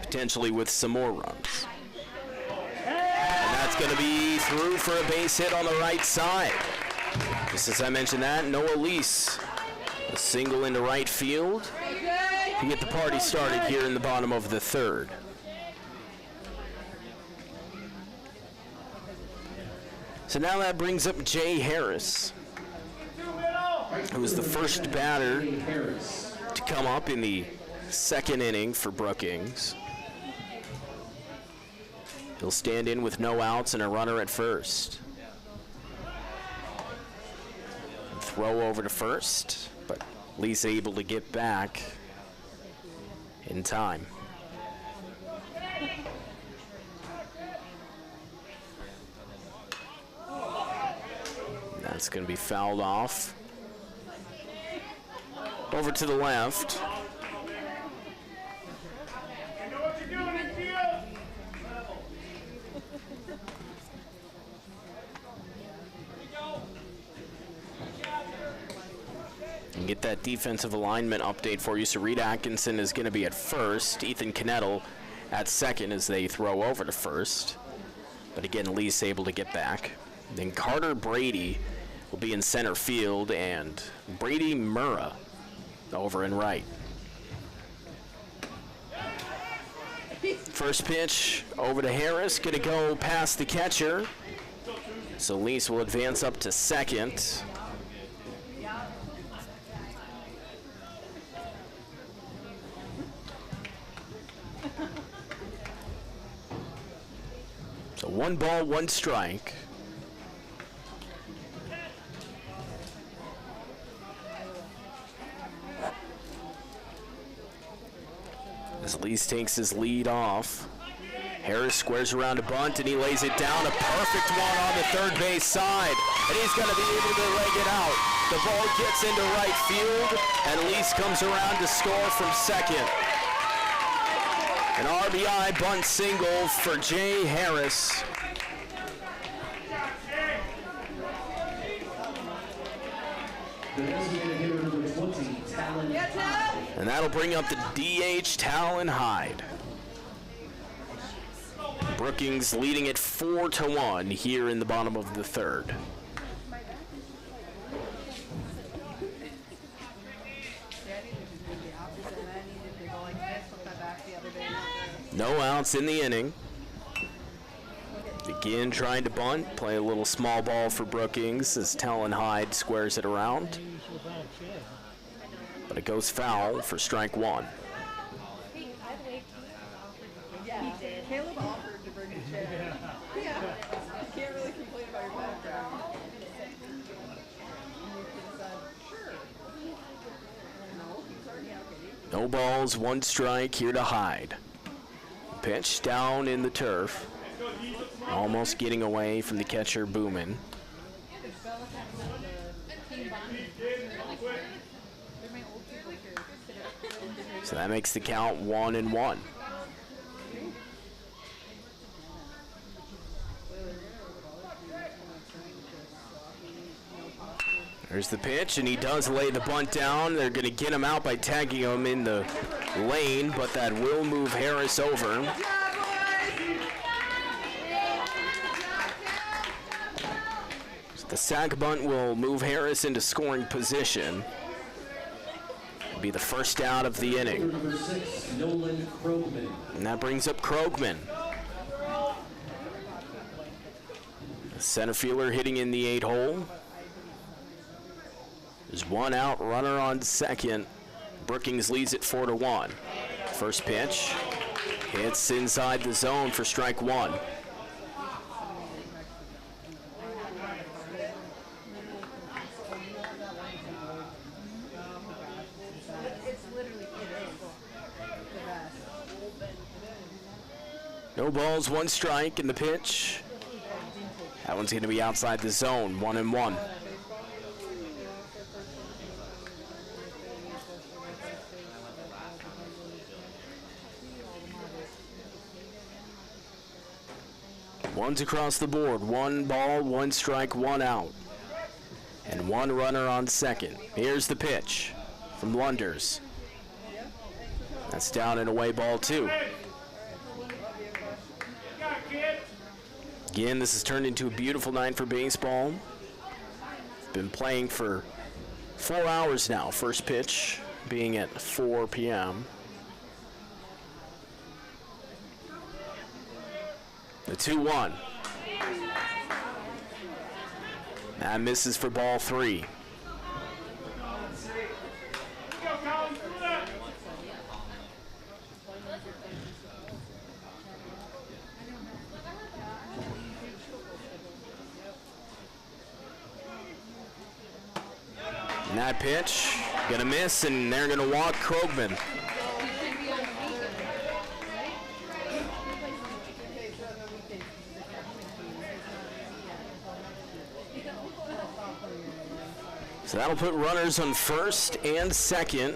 potentially with some more runs. That's going to be through for a base hit on the right side. Just as I mentioned that, Noah Lease, a single into right field to get the party started here in the bottom of the third. So now that brings up Jay Harris, who was the first batter to come up in the second inning for Brookings. He'll stand in with no outs and a runner at first. Throw over to first, but Lee's able to get back in time. That's going to be fouled off. Over to the left. And get that defensive alignment update for you. So Reed Atkinson is going to be at first. Ethan Knettel at second as they throw over to first. But again, Lee's able to get back. Then Carter Brady will be in center field, and Brady Murrah over in right. First pitch over to Harris, going to go past the catcher. So Lease will advance up to second. So 1 ball, 1 strike. As Lease takes his lead off, Harris squares around a bunt and he lays it down. A perfect one on the third base side, and he's going to be able to leg it out. The ball gets into right field, and Lease comes around to score from second. An RBI bunt single for Jay Harris. And that'll bring up the DH, Talon Hyde. Brookings leading it 4-1 here in the bottom of the third. No outs in the inning. Again, trying to bunt, play a little small ball for Brookings as Talon Hyde squares it around. But it goes foul for strike one. Yeah, Caleb offered to bring the chair. Yeah, you can't really complain about your background. No balls, one strike here to Hyde. Pitch down in the turf. Almost getting away from the catcher, Booman. So that makes the count 1-1. There's the pitch, and he does lay the bunt down. They're going to get him out by tagging him in the lane, but that will move Harris over. So the sac bunt will move Harris into scoring position. It'll be the first out of the inning. Number 6, Nolan Krogman. And that brings up Krogman. The center fielder hitting in the 8-hole. There's one out, runner on second. Brookings leads it 4-1. First pitch hits inside the zone for strike one. No balls, one strike in the pitch. That one's going to be outside the zone, 1-1. One's across the board. One ball, one strike, one out. And one runner on second. Here's the pitch from Lunders. That's down and away, ball two. Again, this has turned into a beautiful night for baseball. Been playing for 4 hours now. First pitch being at 4 p.m. The 2-1. That misses for ball three. And that pitch, gonna miss, and they're gonna walk Krogman. So that'll put runners on first and second.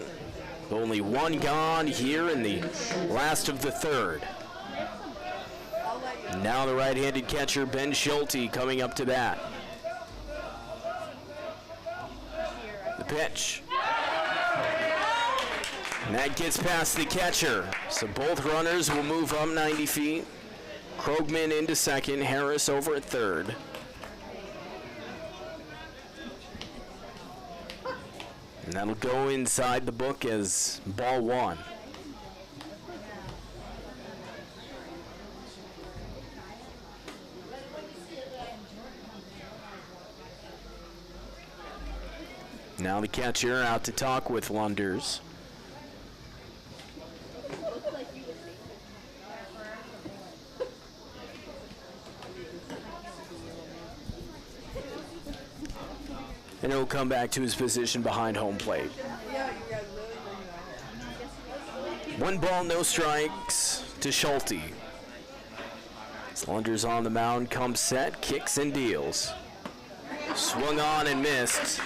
Only one gone here in the last of the third. Now the right-handed catcher, Ben Schulte, coming up to bat. The pitch. And that gets past the catcher. So both runners will move up 90 feet. Krogman into second, Harris over at third. And that'll go inside the book as ball one. Now the catcher out to talk with Lunders. And he'll come back to his position behind home plate. One ball, no strikes to Schulte. Lunders on the mound, comes set, kicks and deals. Swung on and missed.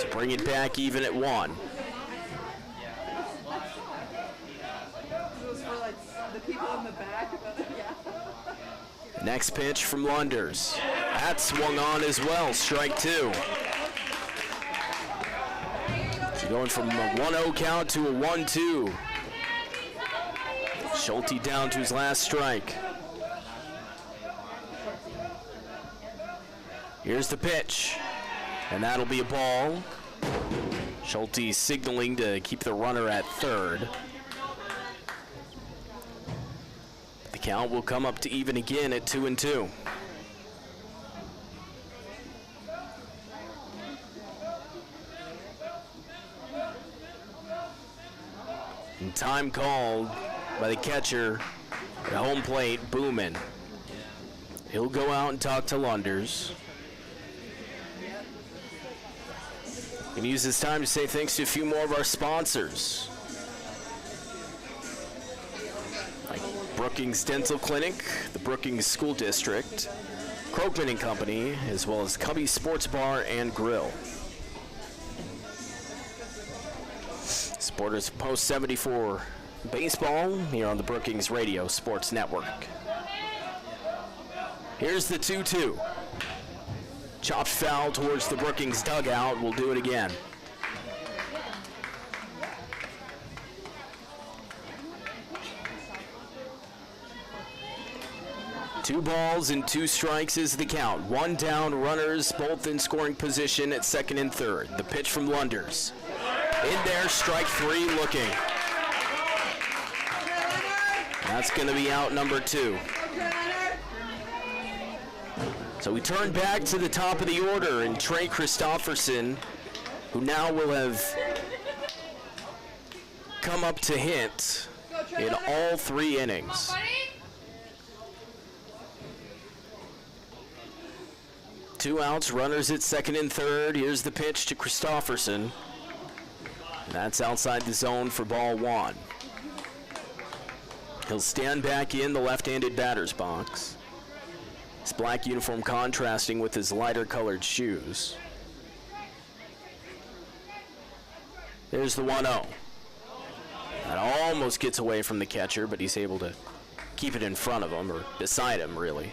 To bring it back even at one. Next pitch from Lunders. That swung on as well, strike two. So going from a 1-0 count to a 1-2. Schulte down to his last strike. Here's the pitch, and that'll be a ball. Schulte signaling to keep the runner at third. count will come up to even again at 2-2. And time called by the catcher at home plate, Booman. He'll go out and talk to Lunders. And use this time to say thanks to a few more of our sponsors. Like Brookings Dental Clinic, the Brookings School District, Krogman & Company, as well as Cubby Sports Bar and Grill. Supporters of Post 74 Baseball here on the Brookings Radio Sports Network. Here's the 2-2. Chopped foul towards the Brookings dugout. We'll do it again. Two balls and 2 strikes is the count. 1 down, runners both in scoring position at second and third. The pitch from Lunders. In there, strike 3 looking. That's going to be out number 2. So we turn back to the top of the order, and Trey Christofferson, who now will have come up to hit in all 3 innings. Two outs, runners at second and third. Here's the pitch to Christofferson. That's outside the zone for ball 1. He'll stand back in the left-handed batter's box. His black uniform contrasting with his lighter colored shoes. There's the 1-0. That almost gets away from the catcher, but he's able to keep it in front of him, or beside him, really.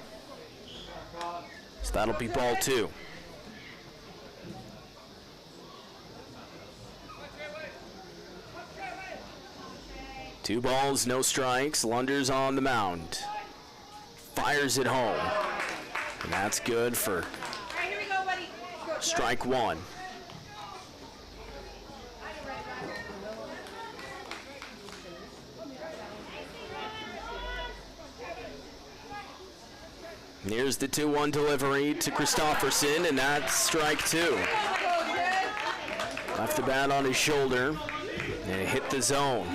So that'll be ball 2. Two balls, no strikes. Lunders on the mound. Fires it home. And that's good for strike 1. And here's the 2-1 delivery to Christofferson, and that's strike 2. Left the bat on his shoulder, and it hit the zone.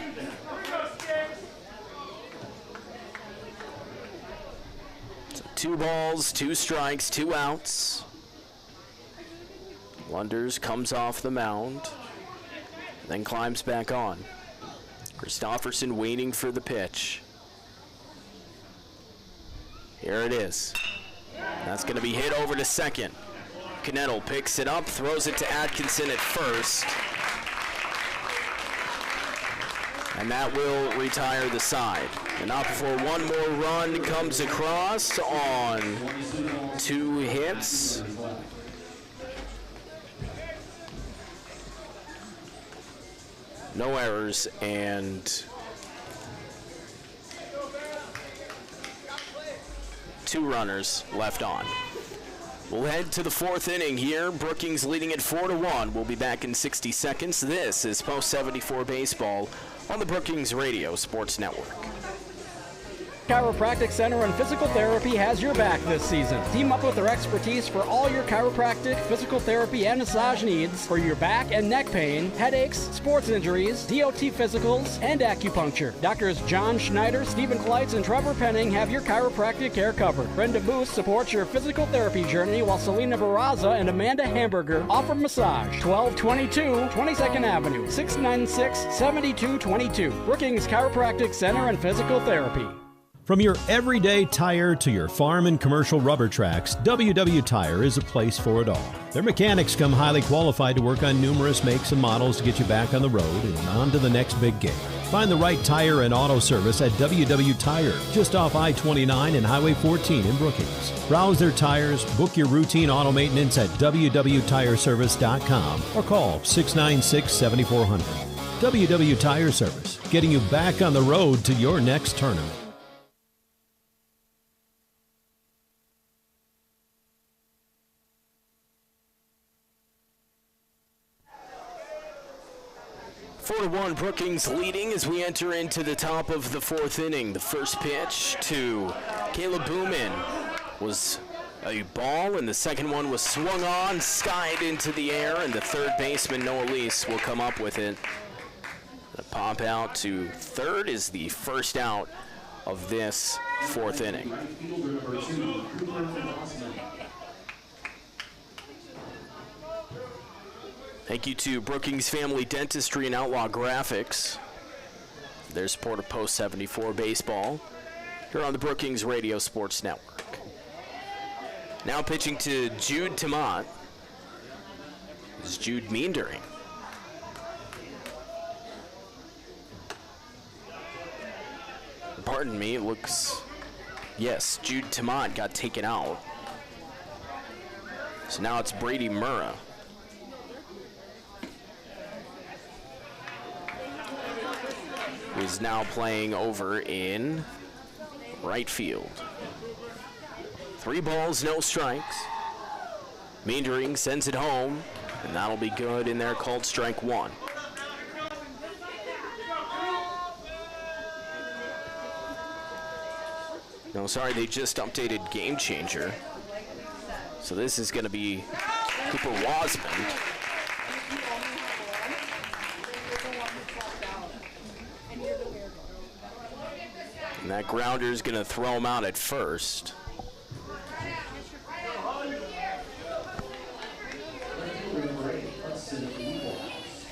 So 2 balls, 2 strikes, 2 outs. Lunders comes off the mound, then climbs back on. Christofferson waiting for the pitch. Here it is. That's going to be hit over to second. Canettle picks it up, throws it to Atkinson at first. And that will retire the side. And not before one more run comes across on 2 hits. No errors and 2 runners left on. We'll head to the 4th inning here. Brookings leading at 4-1. We'll be back in 60 seconds. This is Post 74 Baseball on the Brookings Radio Sports Network. Chiropractic Center and Physical Therapy has your back this season. Team up with their expertise for all your chiropractic, physical therapy, and massage needs for your back and neck pain, headaches, sports injuries, DOT physicals, and acupuncture. Doctors John Schneider, Stephen Kleitz, and Trevor Penning have your chiropractic care covered. Brenda Booth supports your physical therapy journey, while Selena Barraza and Amanda Hamburger offer massage. 1222 22nd Avenue, 696-7222. Brookings Chiropractic Center and Physical Therapy. From your everyday tire to your farm and commercial rubber tracks, WW Tire is a place for it all. Their mechanics come highly qualified to work on numerous makes and models to get you back on the road and on to the next big game. Find the right tire and auto service at WW Tire, just off I-29 and Highway 14 in Brookings. Browse their tires, book your routine auto maintenance at www.tireservice.com or call 696-7400. WW Tire Service, getting you back on the road to your next tournament. 4-1 Brookings leading as we enter into the top of the fourth inning. The first pitch to Caleb Boomin was a ball, and the second one was swung on, skied into the air, and the third baseman, Noah Lease, will come up with it. The pop out to third is the first out of this fourth inning. Thank you to Brookings Family Dentistry and Outlaw Graphics. Their support of Post 74 Baseball here on the Brookings Radio Sports Network. Now pitching to Jude Tamat is Jude Meendering. Pardon me, it looks, yes, Jude Tamat got taken out. So now it's Brady Murrah. Who's now playing over in right field. 3 balls, no strikes. Meendering sends it home, and that'll be good in there, called strike 1. No, sorry, they just updated Game Changer. So this is going to be Cooper Wasman. And that grounder is going to throw him out at first.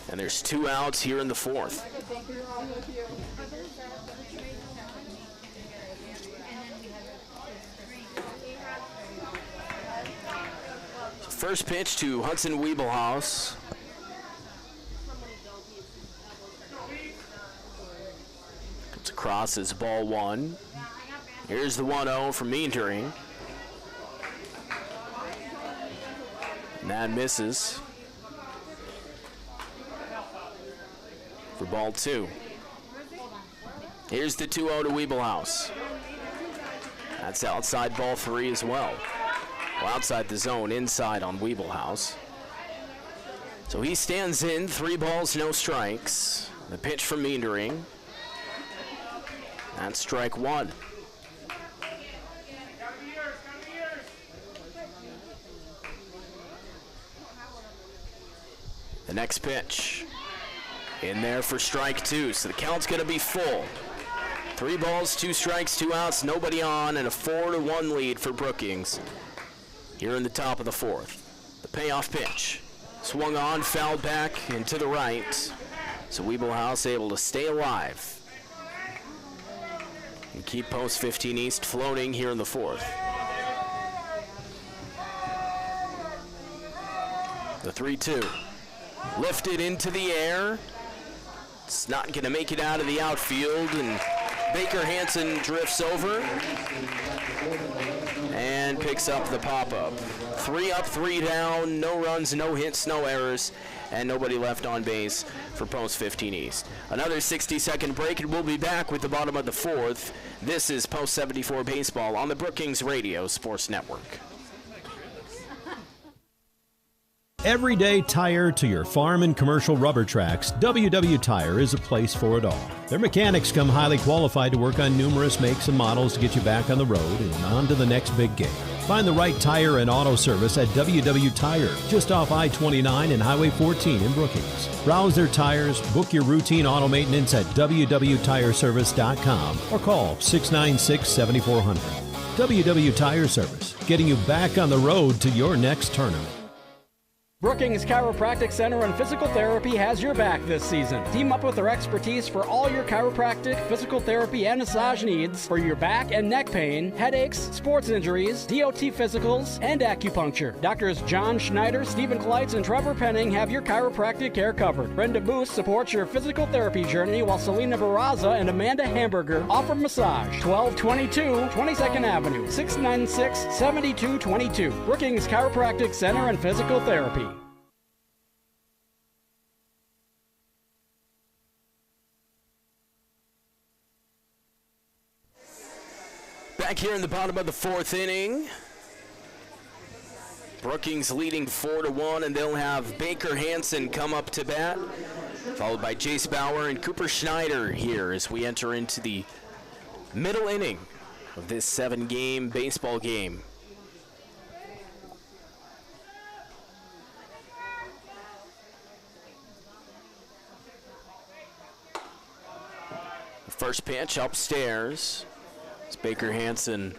And there's 2 outs here in the fourth. First pitch to Hudson Wiebelhaus. Comes across as ball 1. Here's the 1-0 from Meendering. And that misses for ball 2. Here's the 2-0 to Wiebelhaus. That's outside ball 3 as well. Well, outside the zone, inside on Wiebelhaus. So he stands in, 3 balls, no strikes. The pitch from Meendering. That's strike 1. The next pitch in there for strike 2. So the count's going to be full. 3 balls, 2 strikes, 2 outs, nobody on, and a 4-1 lead for Brookings here in the top of the fourth. The payoff pitch. Swung on, fouled back and to the right. So Wiebelhaus able to stay alive and keep Post 15 East floating here in the fourth. The 3-2. Lifted into the air. It's not going to make it out of the outfield, and Baker Hansen drifts over and picks up the pop-up. 3 up, 3 down, no runs, no hits, no errors, and nobody left on base for Post 15 East. Another 60-second break, and we'll be back with the bottom of the fourth. This is Post 74 Baseball on the Brookings Radio Sports Network. Everyday tire to your farm and commercial rubber tracks, WW Tire is a place for it all. Their mechanics come highly qualified to work on numerous makes and models to get you back on the road and on to the next big game. Find the right tire and auto service at WW Tire, just off I-29 and Highway 14 in Brookings. Browse their tires, book your routine auto maintenance at www.tireservice.com or call 696-7400. WW Tire Service, getting you back on the road to your next tournament. Brookings Chiropractic Center and Physical Therapy has your back this season. Team up with their expertise for all your chiropractic, physical therapy, and massage needs for your back and neck pain, headaches, sports injuries, DOT physicals, and acupuncture. Doctors John Schneider, Stephen Kleitz, and Trevor Penning have your chiropractic care covered. Brenda Booth supports your physical therapy journey, while Selena Barraza and Amanda Hamburger offer massage. 1222 22nd Avenue, 696-7222. Brookings Chiropractic Center and Physical Therapy. Back here in the bottom of the fourth inning. Brookings leading 4-1, and they'll have Baker Hansen come up to bat. followed by Jace Bauer and Cooper Schneider here as we enter into the middle inning of this 7-game baseball game. The first pitch upstairs. It's Baker Hansen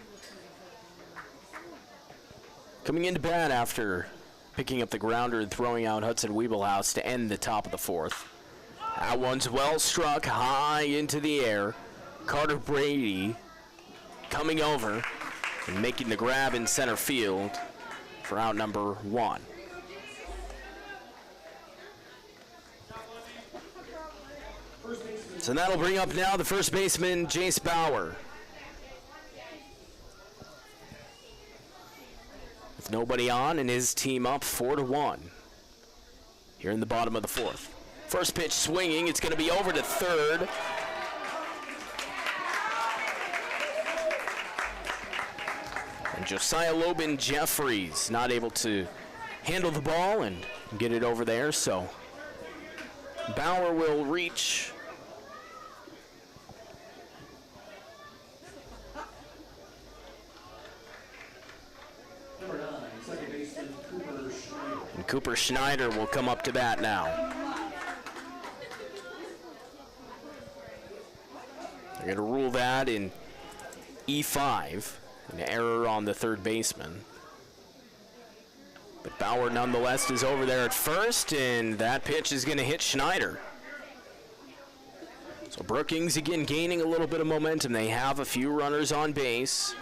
coming into bat after picking up the grounder and throwing out Hudson Wiebelhaus to end the top of the 4th. That one's well struck high into the air. Carter Brady coming over and making the grab in center field for out number 1. So that'll bring up now the first baseman, Jace Bauer. With nobody on and his team up 4-1 here in the bottom of the 4th. First pitch swinging, it's going to be over to third. And Josiah Lobin Jeffries not able to handle the ball and get it over there, so Bauer will reach. And Cooper Schneider will come up to bat now. They're going to rule that in E5, an error on the third baseman. But Bauer nonetheless is over there at first, and that pitch is going to hit Schneider. So Brookings again gaining a little bit of momentum. They have a few runners on base.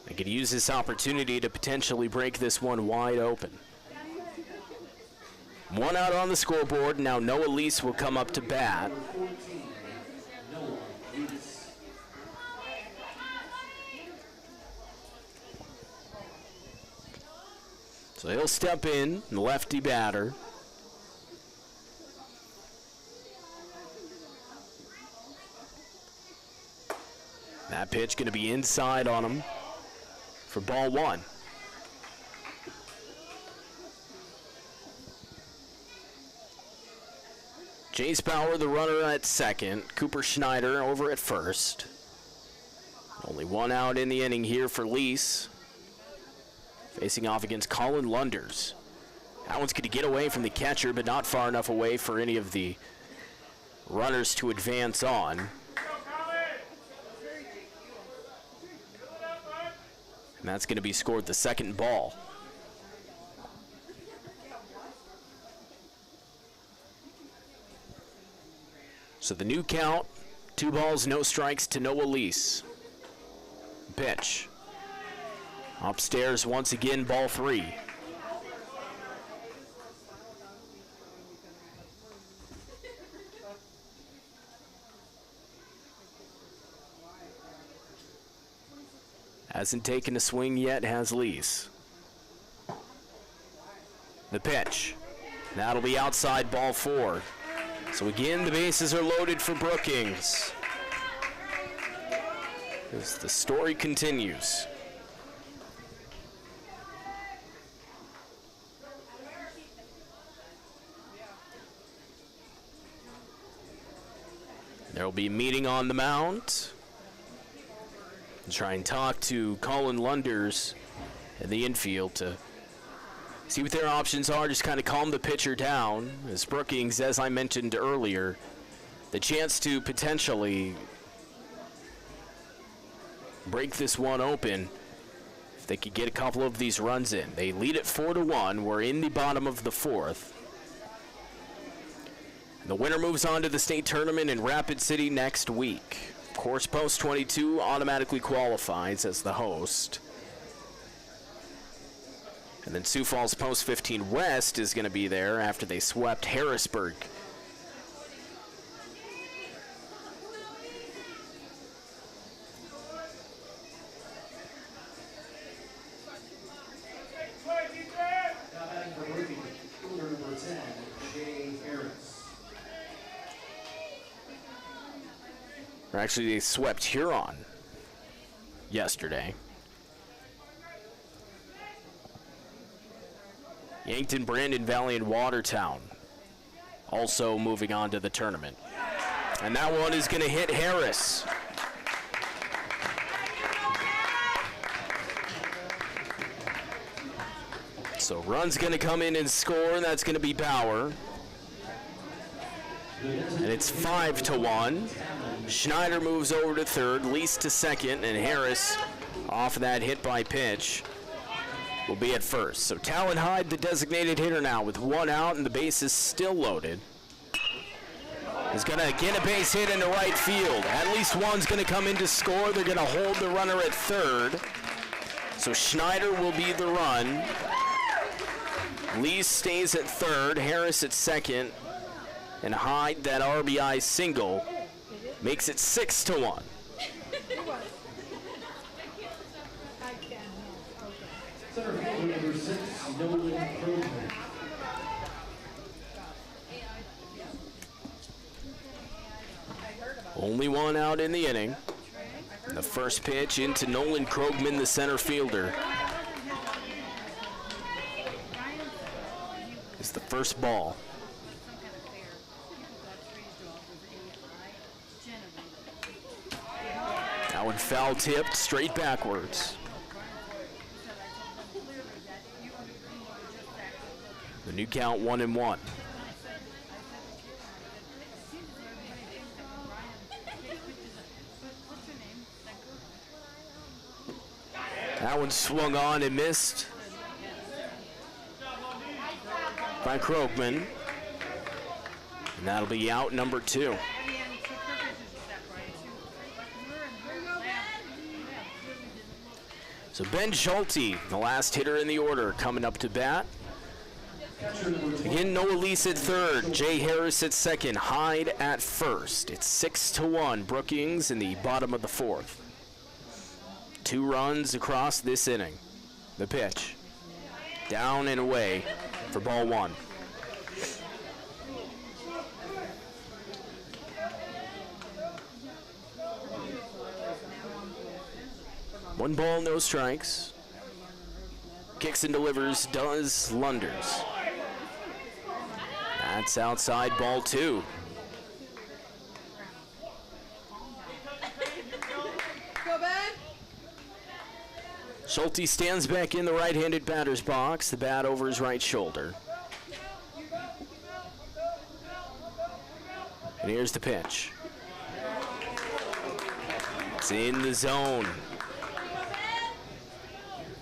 They could use this opportunity to potentially break this one wide open. One out on the scoreboard. Now Noah Lease will come up to bat. So he'll step in, the lefty batter. That pitch going to be inside on him for ball 1. Jace Bauer, the runner at second. Cooper Schneider over at first. Only one out in the inning here for Lease. Facing off against Colin Lunders. That one's going to get away from the catcher, but not far enough away for any of the runners to advance on. And that's going to be scored the second ball. So the new count, 2 balls, no strikes to Noah Lease. Pitch. Upstairs once again, ball 3. Hasn't taken a swing yet, has Lease. The pitch. That'll be outside, ball 4. So again, the bases are loaded for Brookings. As the story continues. There will be a meeting on the mound. Try and talk to Colin Lunders in the infield to see what their options are, just kind of calm the pitcher down. As Brookings, as I mentioned earlier, the chance to potentially break this one open if they could get a couple of these runs in. They lead it 4-1. We're in the bottom of the 4th. And the winner moves on to the state tournament in Rapid City next week. Of course, Post 22 automatically qualifies as the host. And then Sioux Falls Post 15 West is going to be there after they swept Harrisburg. Or actually, they swept Huron yesterday. Yankton, Brandon, Valley, and Watertown also moving on to the tournament. And that one is going to hit Harris. So run's going to come in and score, and that's going to be Bauer. And it's 5-1. Schneider moves over to third, Lease to second, and Harris, off of that hit by pitch, will be at first. So Talon Hyde, the designated hitter now, with one out, and the base is still loaded. Is going to get a base hit into right field. At least one's going to come in to score. They're going to hold the runner at third. So Schneider will be the run. Lease stays at third, Harris at second, and Hyde, that RBI single, makes it 6-1. Center field number 6, Nolan Krogman. Only one out in the inning. The first pitch into Nolan Krogman, the center fielder. Is the first ball. That one foul tipped straight backwards. The new count 1-1. That one swung on and missed by Krogman. And that'll be out number 2. So Ben Schulte, the last hitter in the order, coming up to bat. Again, Noah Lease at third, Jay Harris at second, Hyde at first. It's 6-1, Brookings in the bottom of the 4th. 2 runs across this inning. The pitch. Down and away for ball 1. One ball, no strikes. Kicks and delivers, does Lunders. That's outside ball 2. Go back. Schulte stands back in the right-handed batter's box, the bat over his right shoulder. And here's the pitch. It's in the zone.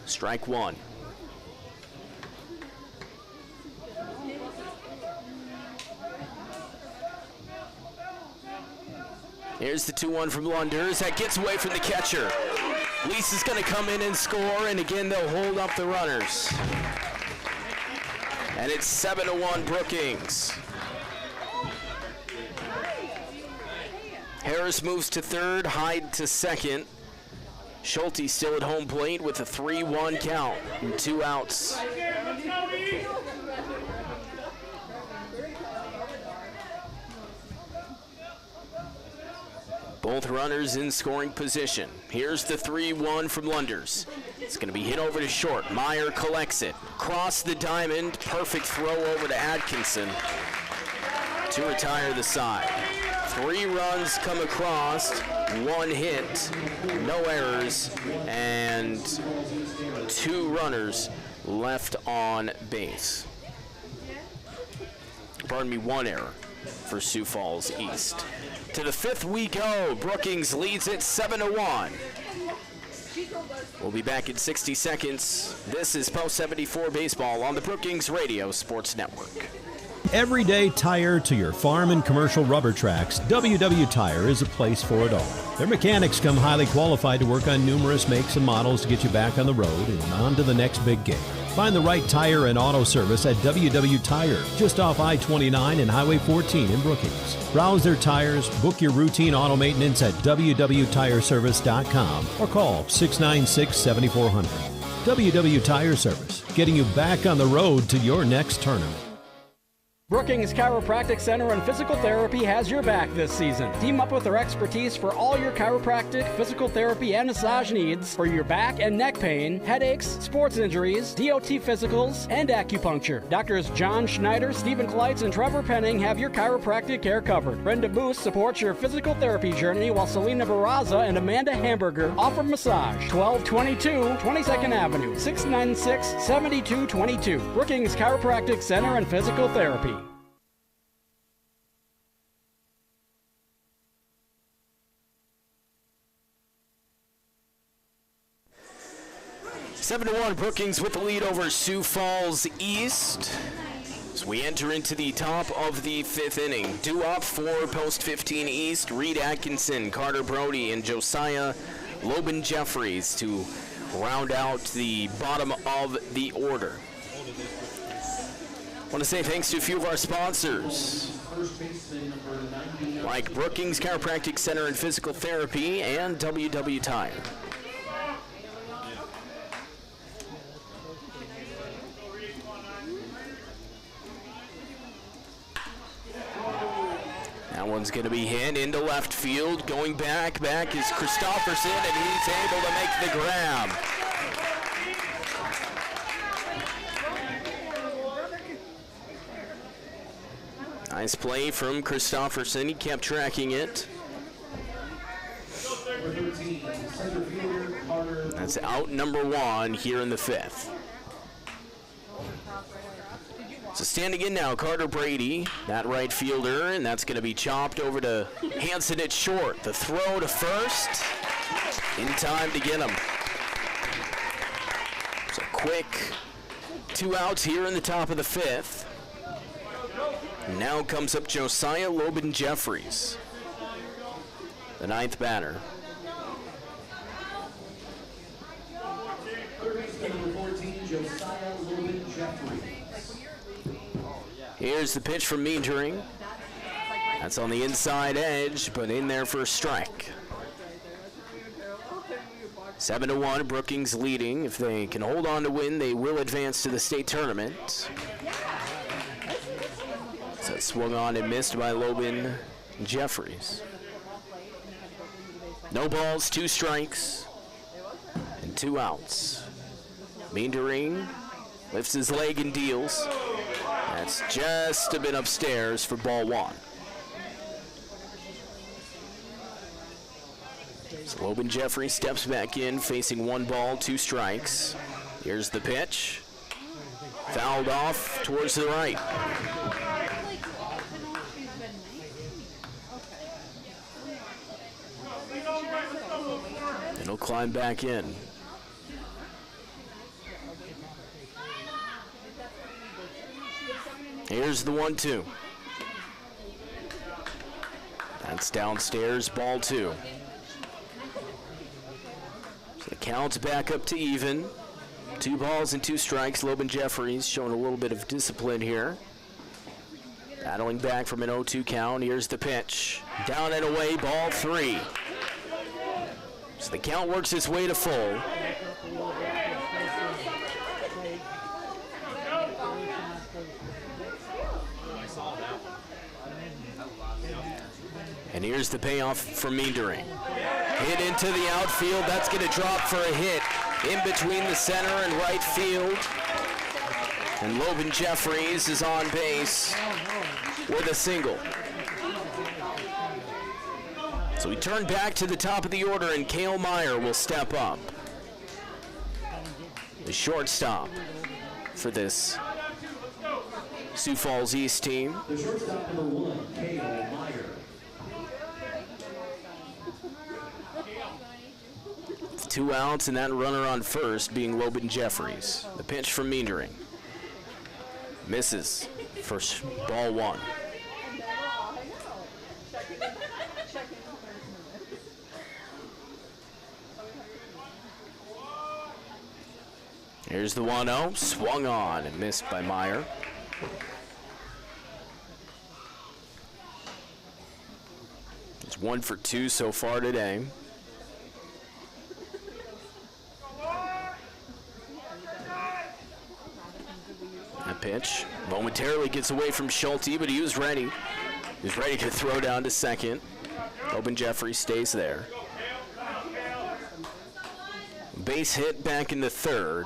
Strike 1. Here's the 2-1 from Lunders. That gets away from the catcher. Lease is going to come in and score, and again they'll hold up the runners. And it's 7-1 Brookings. Harris moves to third, Hyde to second. Schulte still at home plate with a 3-1 count and 2 outs. Both runners in scoring position. Here's the 3-1 from Lunders. It's going to be hit over to short. Meyer collects it. Across the diamond. Perfect throw over to Atkinson to retire the side. 3 runs come across, 1 hit, no errors, and 2 runners left on base. Pardon me, 1 error for Sioux Falls East. To the 5th we go. Brookings leads it 7-1. We'll be back in 60 seconds. This is Post 74 Baseball on the Brookings Radio Sports Network. Everyday tire to your farm and commercial rubber tracks, WW Tire is a place for it all. Their mechanics come highly qualified to work on numerous makes and models to get you back on the road and on to the next big game. Find the right tire and auto service at WW Tire, just off I-29 and Highway 14 in Brookings. Browse their tires, book your routine auto maintenance at www.tireservice.com or call 696-7400. WW Tire Service, getting you back on the road to your next tournament. Brookings Chiropractic Center and Physical Therapy has your back this season. Team up with their expertise for all your chiropractic, physical therapy, and massage needs for your back and neck pain, headaches, sports injuries, DOT physicals, and acupuncture. Doctors John Schneider, Stephen Kleitz, and Trevor Penning have your chiropractic care covered. Brenda Booth supports your physical therapy journey, while Selena Barraza and Amanda Hamburger offer massage. 1222 22nd Avenue, 696-7222. Brookings Chiropractic Center and Physical Therapy. 7-1 Brookings with the lead over Sioux Falls East. As we enter into the top of the 5th inning. Due up for Post 15 East, Reed Atkinson, Carter Brody, and Josiah Loban Jeffries to round out the bottom of the order. I want to say thanks to a few of our sponsors, like Brookings Chiropractic Center and Physical Therapy and WW Tire. That one's going to be hit into left field. Going back is Christopherson, and he's able to make the grab. Nice play from Christopherson. He kept tracking it. That's out number 1 here in the 5th. So standing in now, Carter Brady, that right fielder, and that's going to be chopped over to Hanson at short. The throw to first, in time to get him. So quick 2 outs here in the top of the 5th. Now comes up Josiah Loban Jeffries, the 9th batter. Number 14, Josiah Loban Jeffries. Here's the pitch from Meendering. That's on the inside edge, but in there for a strike. 7-1, Brookings leading. If they can hold on to win, they will advance to the state tournament. So it swung on and missed by Loban Jeffries. No balls, 2 strikes, and 2 outs. Meendering lifts his leg and deals. That's just a bit upstairs for ball 1. So Loban Jeffries steps back in, facing 1 ball, 2 strikes. Here's the pitch. Fouled off towards the right. It'll climb back in. Here's the 1-2. That's downstairs, ball 2. So the count's back up to even. 2 balls and 2 strikes. Loban Jeffries showing a little bit of discipline here. Battling back from an 0-2 count. Here's the pitch. Down and away, ball 3. So the count works its way to full. And here's the payoff from Meendering. Hit into the outfield. That's going to drop for a hit in between the center and right field. And Loban Jeffries is on base with a single. So we turn back to the top of the order, and Cale Meyer will step up. The shortstop for this Sioux Falls East team. The shortstop number 1, Cale Meyer. 2 outs, and that runner on first being Loban Jeffries. The pitch from Meendering. Misses for ball 1. Here's the 1-0, swung on and missed by Meyer. It's 1 for 2 so far today. That that pitch. Momentarily gets away from Schulte, but he was ready. He was ready to throw down to second. Oben Jeffrey stays there. Base hit back in the third,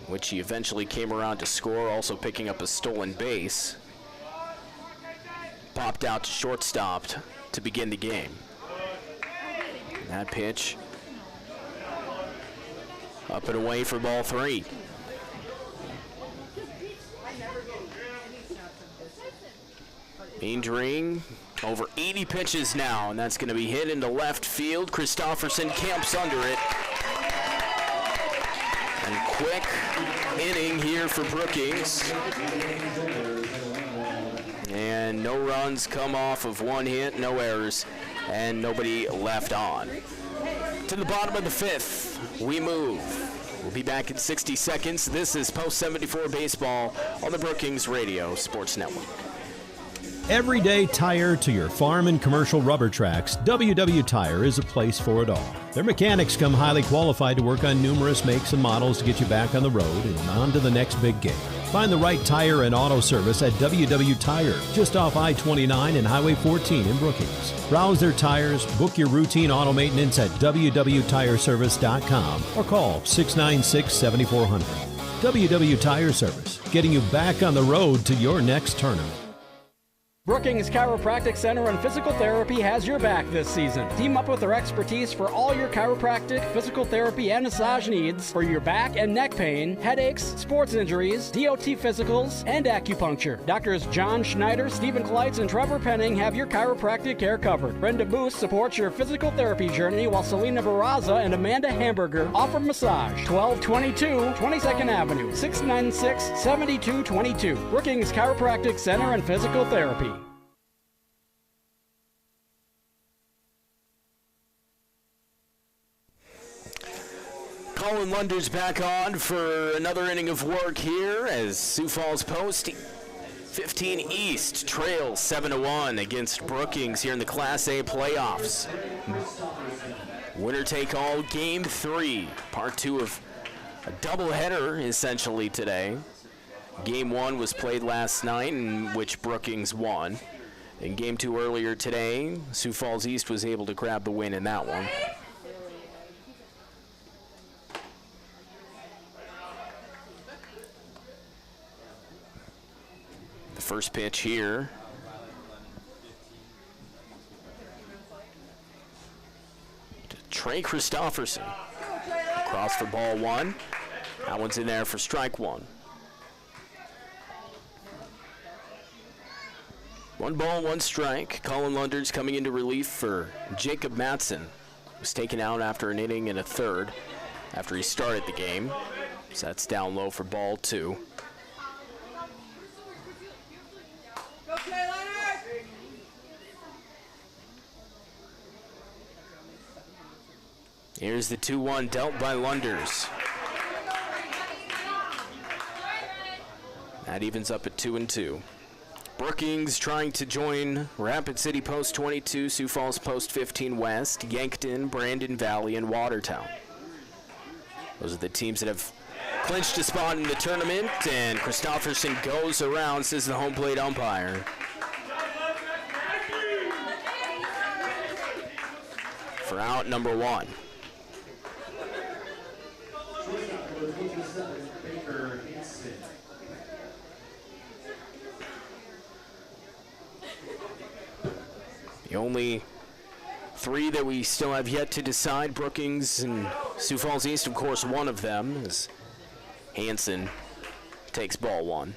which he eventually came around to score, also picking up a stolen base. Popped out to shortstop to begin the game. That pitch up and away for ball 3. Meandering over 80 pitches now, and that's going to be hit into left field. Christofferson camps under it. And quick inning here for Brookings. And no runs come off of one hit, no errors, and nobody left on. To the bottom of the 5th, we move. We'll be back in 60 seconds. This is Post 74 Baseball on the Brookings Radio Sports Network. Everyday tire to your farm and commercial rubber tracks, WW Tire is a place for it all. Their mechanics come highly qualified to work on numerous makes and models to get you back on the road and on to the next big game. Find the right tire and auto service at WW Tire, just off I-29 and Highway 14 in Brookings. Browse their tires, book your routine auto maintenance at www.tireservice.com or call 696-7400. WW Tire Service, getting you back on the road to your next tournament. Brookings Chiropractic Center and Physical Therapy has your back this season. Team up with their expertise for all your chiropractic, physical therapy, and massage needs for your back and neck pain, headaches, sports injuries, DOT physicals, and acupuncture. Doctors John Schneider, Stephen Kleitz, and Trevor Penning have your chiropractic care covered. Brenda Booth supports your physical therapy journey, while Selena Barraza and Amanda Hamburger offer massage. 1222 22nd Avenue, 696-7222. Brookings Chiropractic Center and Physical Therapy. Colin Lunder's back on for another inning of work here as Sioux Falls Post 15 East trails 7-1 against Brookings here in the Class A playoffs. Winner take all game 3, part 2 of a doubleheader essentially today. Game 1 was played last night, in which Brookings won. In game 2 earlier today, Sioux Falls East was able to grab the win in that one. The first pitch here. To Trey Christofferson. Across for ball 1. That one's in there for strike 1. 1 ball, 1 strike. Colin Lunder's coming into relief for Jacob Matson, was taken out after an inning and a third after he started the game. So that's down low for ball 2. Here's the 2-1 dealt by Lunders. That evens up at 2-2. Brookings trying to join Rapid City Post 22, Sioux Falls Post 15 West, Yankton, Brandon Valley, and Watertown. Those are the teams that have clinched a spot in the tournament, and Christofferson goes around, says the home plate umpire. For out number 1. The only 3 that we still have yet to decide, Brookings and Sioux Falls East, of course, one of them is Hanson takes ball 1.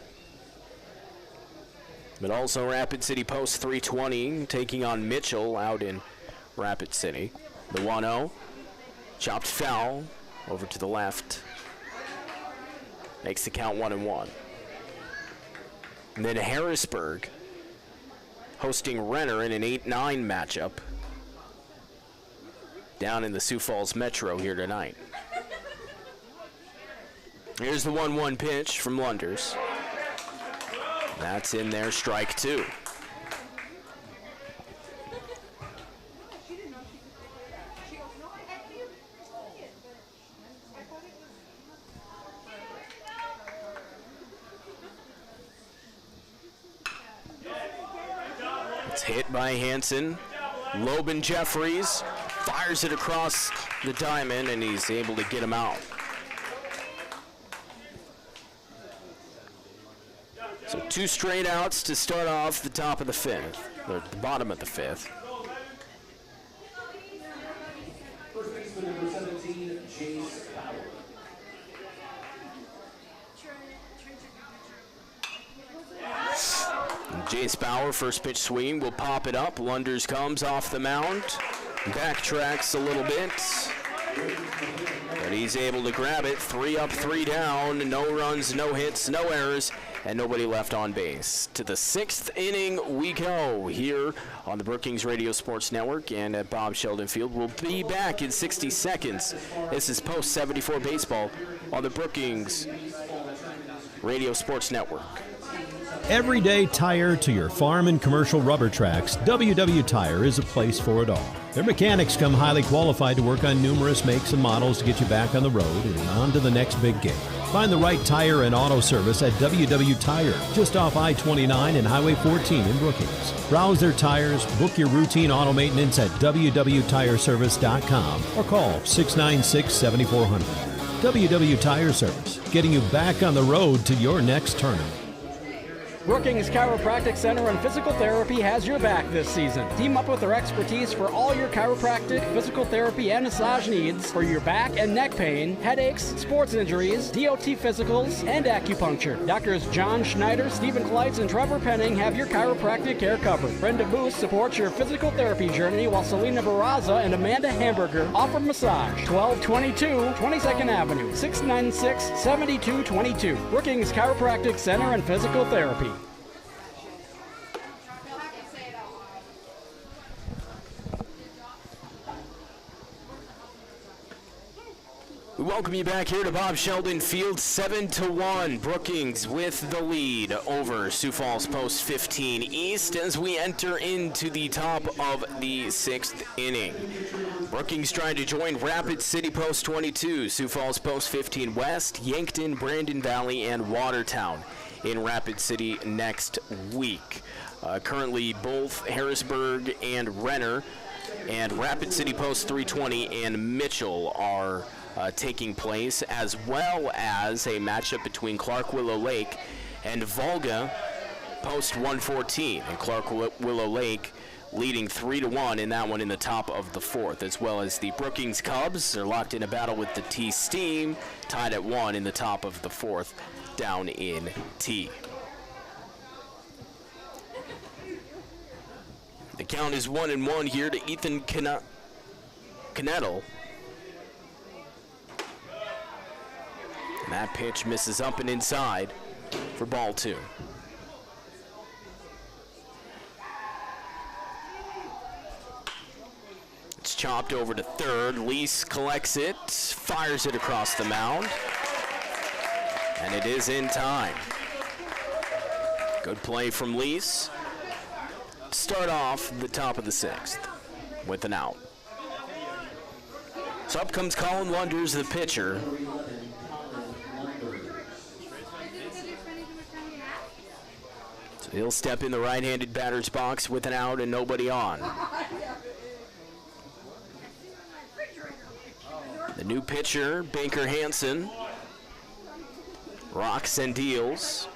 But also Rapid City Post 320 taking on Mitchell out in Rapid City. The 1-0, chopped foul over to the left, makes the count 1-1. And then Harrisburg hosting Renner in an 8-9 matchup down in the Sioux Falls Metro here tonight. Here's the 1-1 pitch from Lunders. That's in there, strike 2. It's hit by Hansen. Loban Jeffries fires it across the diamond, and he's able to get him out. So 2 straight outs to start off the top of the 5th, or the bottom of the 5th. First baseman number 17, Chase Bauer. Jace Bauer, first pitch swing, will pop it up. Lunders comes off the mound, backtracks a little bit, but he's able to grab it. 3 up, 3 down, no runs, no hits, no errors, and nobody left on base. To the 6th inning we go here on the Brookings Radio Sports Network and at Bob Sheldon Field. We'll be back in 60 seconds. This is Post 74 Baseball on the Brookings Radio Sports Network. Everyday tire to your farm and commercial rubber tracks, WW Tire is a place for it all. Their mechanics come highly qualified to work on numerous makes and models to get you back on the road and on to the next big game. Find the right tire and auto service at WW Tire, just off I-29 and Highway 14 in Brookings. Browse their tires, book your routine auto maintenance at www.tireservice.com or call 696-7400. WW Tire Service, getting you back on the road to your next tournament. Brookings Chiropractic Center and Physical Therapy has your back this season. Team up with their expertise for all your chiropractic, physical therapy, and massage needs for your back and neck pain, headaches, sports injuries, DOT physicals, and acupuncture. Doctors John Schneider, Stephen Kleitz, and Trevor Penning have your chiropractic care covered. Brenda Booth supports your physical therapy journey, while Selena Barraza and Amanda Hamburger offer massage. 1222 22nd Avenue, 696-7222. Brookings Chiropractic Center and Physical Therapy. We welcome you back here to Bob Sheldon Field. 7-1, Brookings with the lead over Sioux Falls Post 15 East as we enter into the top of the 6th inning. Brookings trying to join Rapid City Post 22, Sioux Falls Post 15 West, Yankton, Brandon Valley, and Watertown in Rapid City next week. Currently, both Harrisburg and Renner and Rapid City Post 320 and Mitchell are taking place, as well as a matchup between Clark Willow Lake and Volga Post 114, and Clark Willow Lake leading 3-1 in that one in the top of the 4th, as well as the Brookings Cubs are locked in a battle with the T-Steam, tied at 1 in the top of the 4th down in T. The count is 1-1 here to Ethan Knettel. And that pitch misses up and inside for ball 2. It's chopped over to third. Lease collects it, fires it across the mound, and it is in time. Good play from Lease. Start off the top of the 6th with an out. So up comes Colin Lunders, the pitcher. So he'll step in the right-handed batter's box with an out and nobody on. The new pitcher, Baker Hansen, rocks and deals.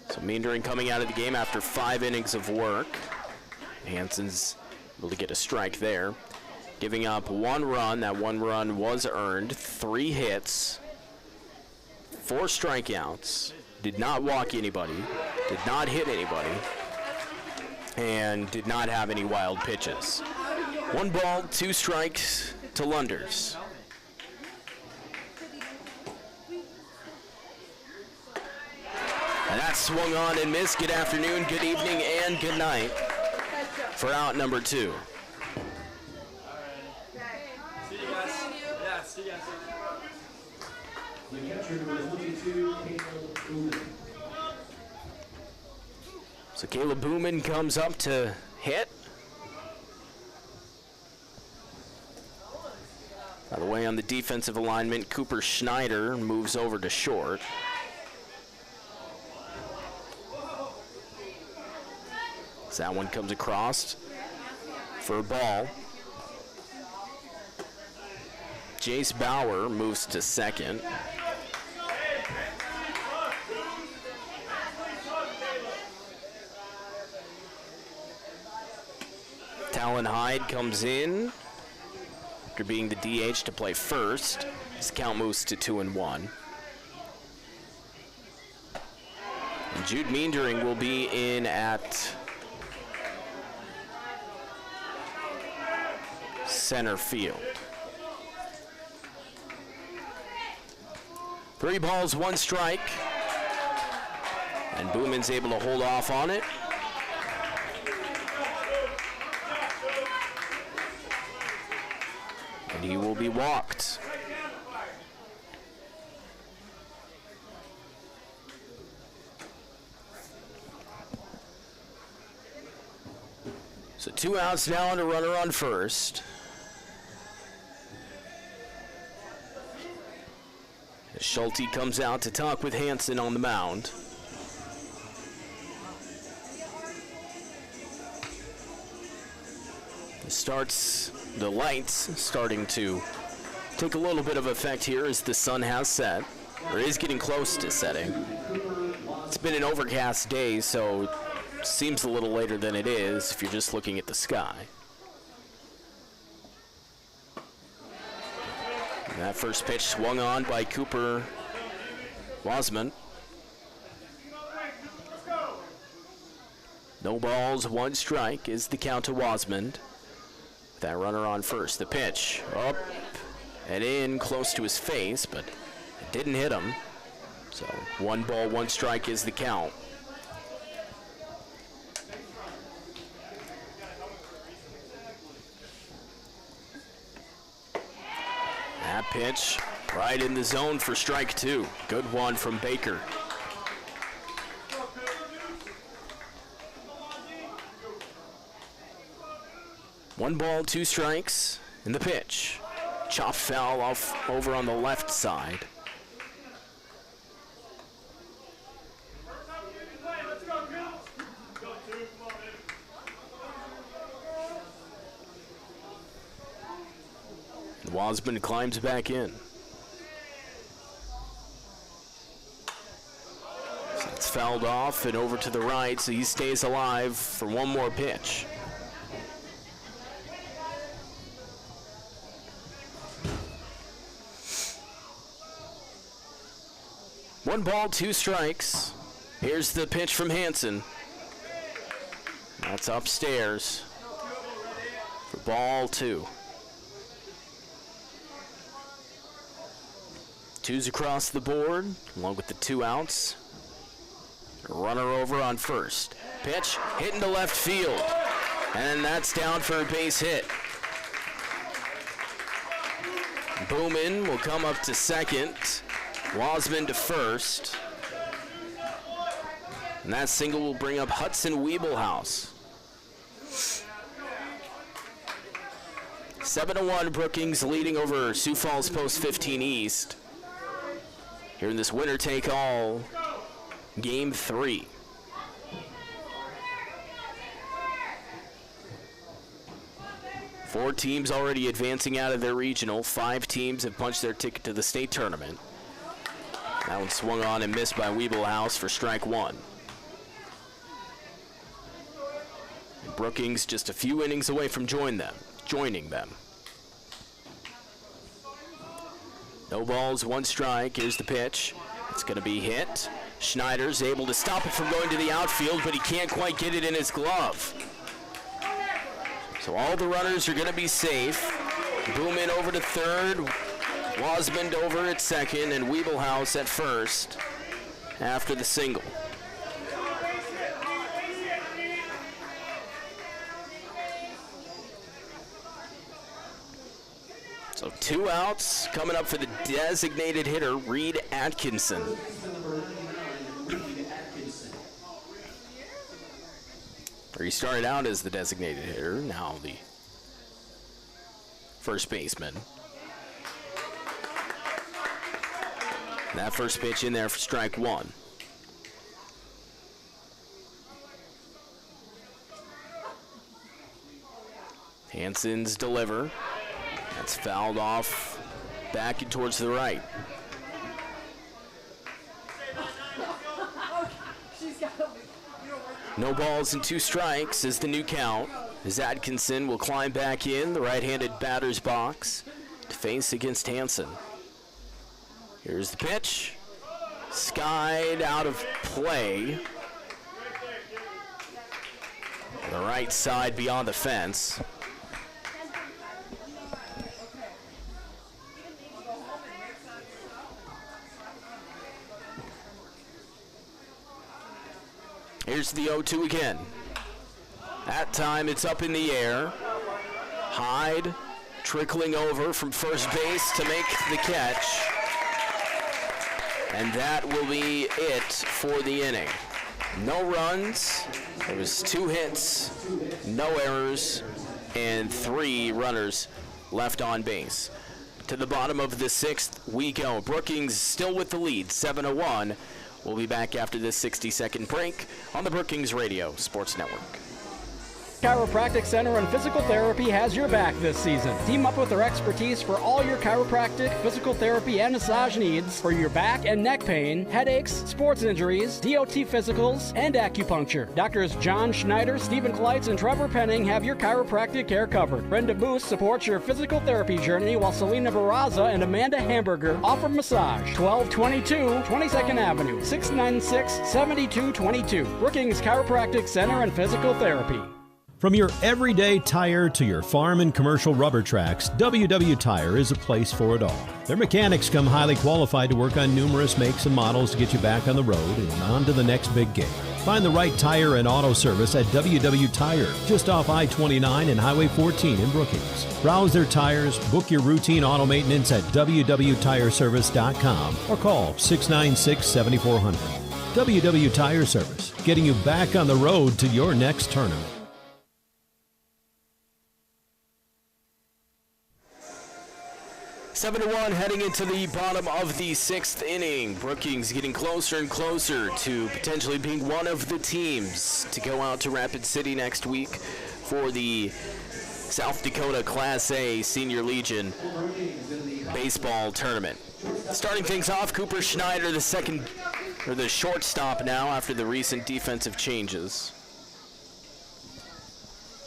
So Meendering coming out of the game after 5 innings of work. Hansen's able to get a strike there. Giving up 1 run. That 1 run was earned. 3 hits. 4 strikeouts. Did not walk anybody. Did not hit anybody. And did not have any wild pitches. 1 ball, 2 strikes to Lunders. And that swung on and missed. Good afternoon, good evening, and good night for out number 2. The catcher number 22, Caleb Booman. So Caleb Booman comes up to hit. By the way, on the defensive alignment, Cooper Schneider moves over to short. So that one comes across for a ball. Jace Bauer moves to second. Talon Hyde comes in after being the DH to play first. His count moves to 2-1. And Jude Meendering will be in at center field. 3 balls, 1 strike. And Boomin's able to hold off on it. And he will be walked. So 2 outs now and a runner on first. As Schulte comes out to talk with Hansen on the mound. The lights starting to take a little bit of effect here as the sun has set, or is getting close to setting. It's been an overcast day, so it seems a little later than it is if you're just looking at the sky. And that first pitch swung on by Cooper Wasman. No balls, 1 strike is the count to Wasman. That runner on first. The pitch up and in close to his face, but it didn't hit him. So 1 ball, 1 strike is the count. That pitch right in the zone for strike 2. Good one from Baker. 1 ball, 2 strikes in the pitch. Chop foul off over on the left side. And Wasman climbs back in. So it's fouled off and over to the right, so he stays alive for 1 more pitch. 1 ball, 2 strikes. Here's the pitch from Hansen. That's upstairs for ball 2. 2's across the board, along with the 2 outs. Runner over on first. Pitch hit into left field, and that's down for a base hit. Boomin will come up to second. Wasman to first. And that single will bring up Hudson Wiebelhaus. 7-1 Brookings leading over Sioux Falls Post 15 East. Here in this winner take all game 3. Four teams already advancing out of their regional. 5 teams have punched their ticket to the state tournament. That one swung on and missed by Wiebelhaus for strike 1. And Brookings just a few innings away from joining them. No balls, 1 strike. Here's the pitch. It's going to be hit. Schneider's able to stop it from going to the outfield, but he can't quite get it in his glove. So all the runners are going to be safe. Boomin over to third. Wasman over at second, and Wiebelhaus at first after the single. So 2 outs coming up for the designated hitter, Reed Atkinson. Or he started out as the designated hitter, now the first baseman. That first pitch in there for strike 1. Hansen's deliver. That's fouled off back towards the right. No balls and 2 strikes is the new count, as Atkinson will climb back in the right-handed batter's box to face against Hansen. Here's the pitch. Skied out of play. The right side beyond the fence. Here's the 0-2 again. That time it's up in the air. Hyde trickling over from first base to make the catch. And that will be it for the inning. No runs. There was 2 hits, no errors, and 3 runners left on base. To the bottom of the 6th we go. Brookings still with the lead, 7-1. We'll be back after this 60-second break on the Brookings Radio Sports Network. Chiropractic Center and Physical Therapy has your back this season. Team up with their expertise for all your chiropractic, physical therapy, and massage needs for your back and neck pain, headaches, sports injuries, DOT physicals, and acupuncture. Doctors John Schneider, Stephen Kleitz, and Trevor Penning have your chiropractic care covered. Brenda Boos supports your physical therapy journey, while Selena Barraza and Amanda Hamburger offer massage. 1222 22nd Avenue, 696-7222. Brookings Chiropractic Center and Physical Therapy. From your everyday tire to your farm and commercial rubber tracks, WW Tire is a place for it all. Their mechanics come highly qualified to work on numerous makes and models to get you back on the road and on to the next big game. Find the right tire and auto service at WW Tire, just off I-29 and Highway 14 in Brookings. Browse their tires, book your routine auto maintenance at www.tireservice.com or call 696-7400. WW Tire Service, getting you back on the road to your next tournament. 7-1 heading into the bottom of the 6th inning. Brookings getting closer and closer to potentially being one of the teams to go out to Rapid City next week for the South Dakota Class A Senior Legion baseball tournament. Starting things off, Cooper Schneider, the shortstop now after the recent defensive changes.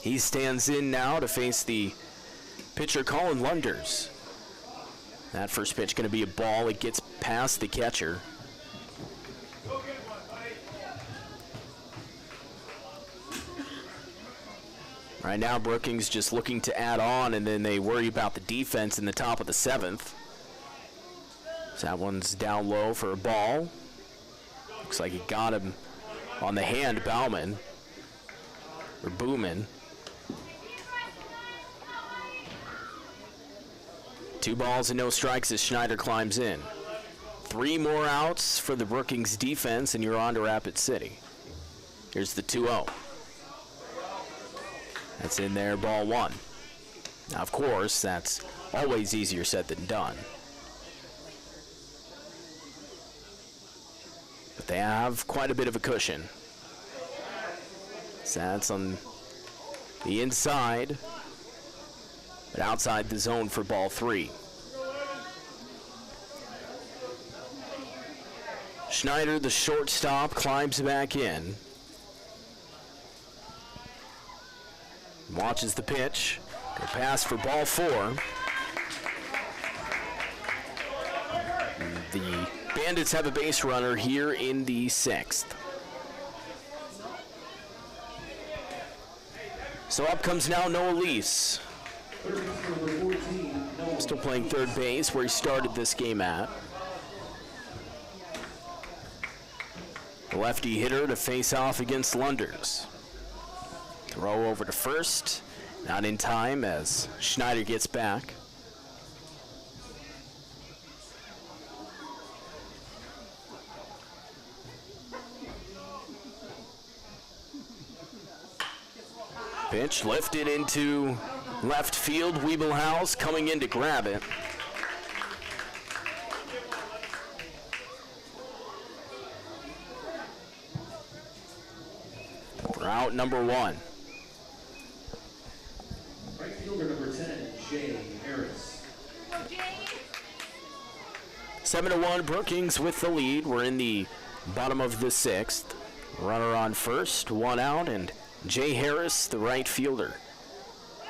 He stands in now to face the pitcher Colin Lunders. That first pitch going to be a ball. It gets past the catcher. Right now, Brookings just looking to add on, and then they worry about the defense in the top of the 7th. So that one's down low for a ball. Looks like it got him on the hand, Bauman, or Booman. 2 balls and no strikes as Schneider climbs in. 3 more outs for the Brookings defense, and you're on to Rapid City. Here's the 2-0. That's in there, ball 1. Now, of course, that's always easier said than done. But they have quite a bit of a cushion. So that's on the inside, but outside the zone for ball 3. Schneider, the shortstop, climbs back in. Watches the pitch. Go pass for ball 4. The Bandits have a base runner here in the 6th. So up comes now Noah Lease. Still playing third base where he started this game at. The lefty hitter to face off against Lunders. Throw over to first. Not in time as Schneider gets back. Pitch lifted into left field. Wiebelhaus coming in to grab it. For out number 1. 7-1, Brookings with the lead. We're in the bottom of the 6th. Runner on first, one out, and Jay Harris, the right fielder,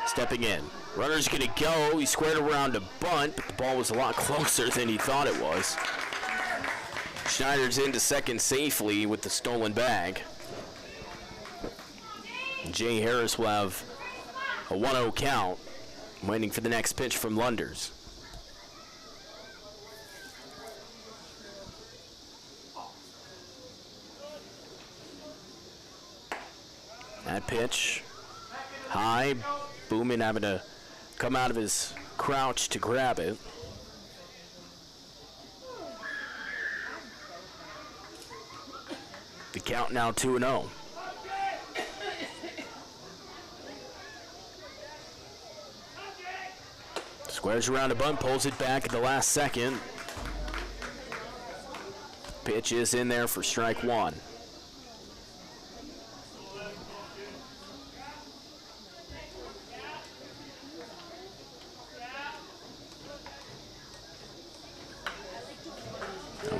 stepping in. Runner's going to go. He squared around a bunt, but the ball was a lot closer than he thought it was. Schneider's into second safely with the stolen bag. Jay Harris will have a 1-0 count, waiting for the next pitch from Lunders. That pitch, high, Boomin having to come out of his crouch to grab it. The count now 2-0. Squares around a bunt, pulls it back at the last second. Pitch is in there for strike one.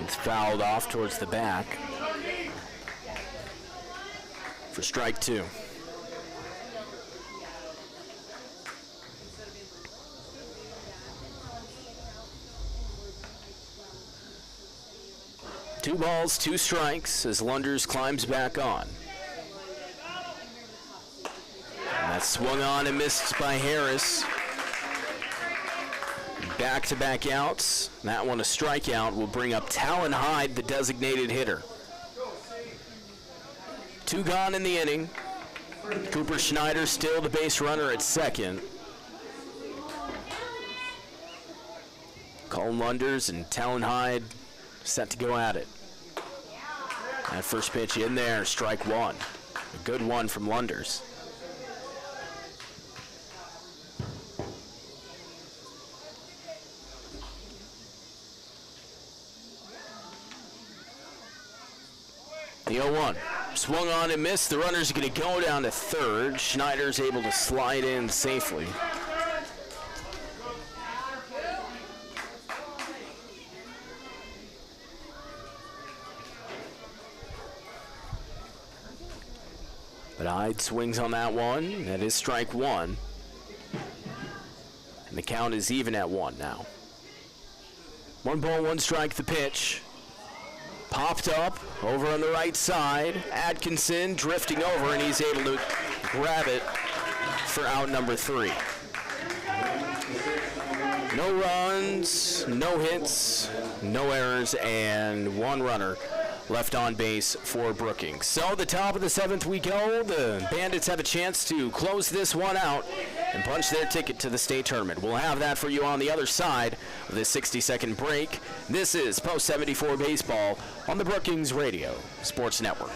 It's fouled off towards the back for strike two. Two balls, two strikes as Lunders climbs back on. And that's swung on and missed by Harris. Back-to-back outs. That one a strikeout will bring up Talon Hyde, the designated hitter. Two gone in the inning. Cooper Schneider still the base runner at second. Colin Lunders and Talon Hyde set to go at it. That first pitch in there, strike one. A good one from Lunders. The 0-1. Swung on and missed. The runner's going to go down to third. Schneider's able to slide in safely. But Hyde swings on that one. That is strike one. And the count is even at one now. 1 ball, 1 strike, the pitch. Popped up over on the right side. Atkinson drifting over, and he's able to grab it for out number 3. No runs, no hits, no errors, and 1 runner left on base for Brookings. So the top of the 7th we go. The Bandits have a chance to close this one out and punch their ticket to the state tournament. We'll have that for you on the other side of this 60-second break. This is Post 74 Baseball on the Brookings Radio Sports Network.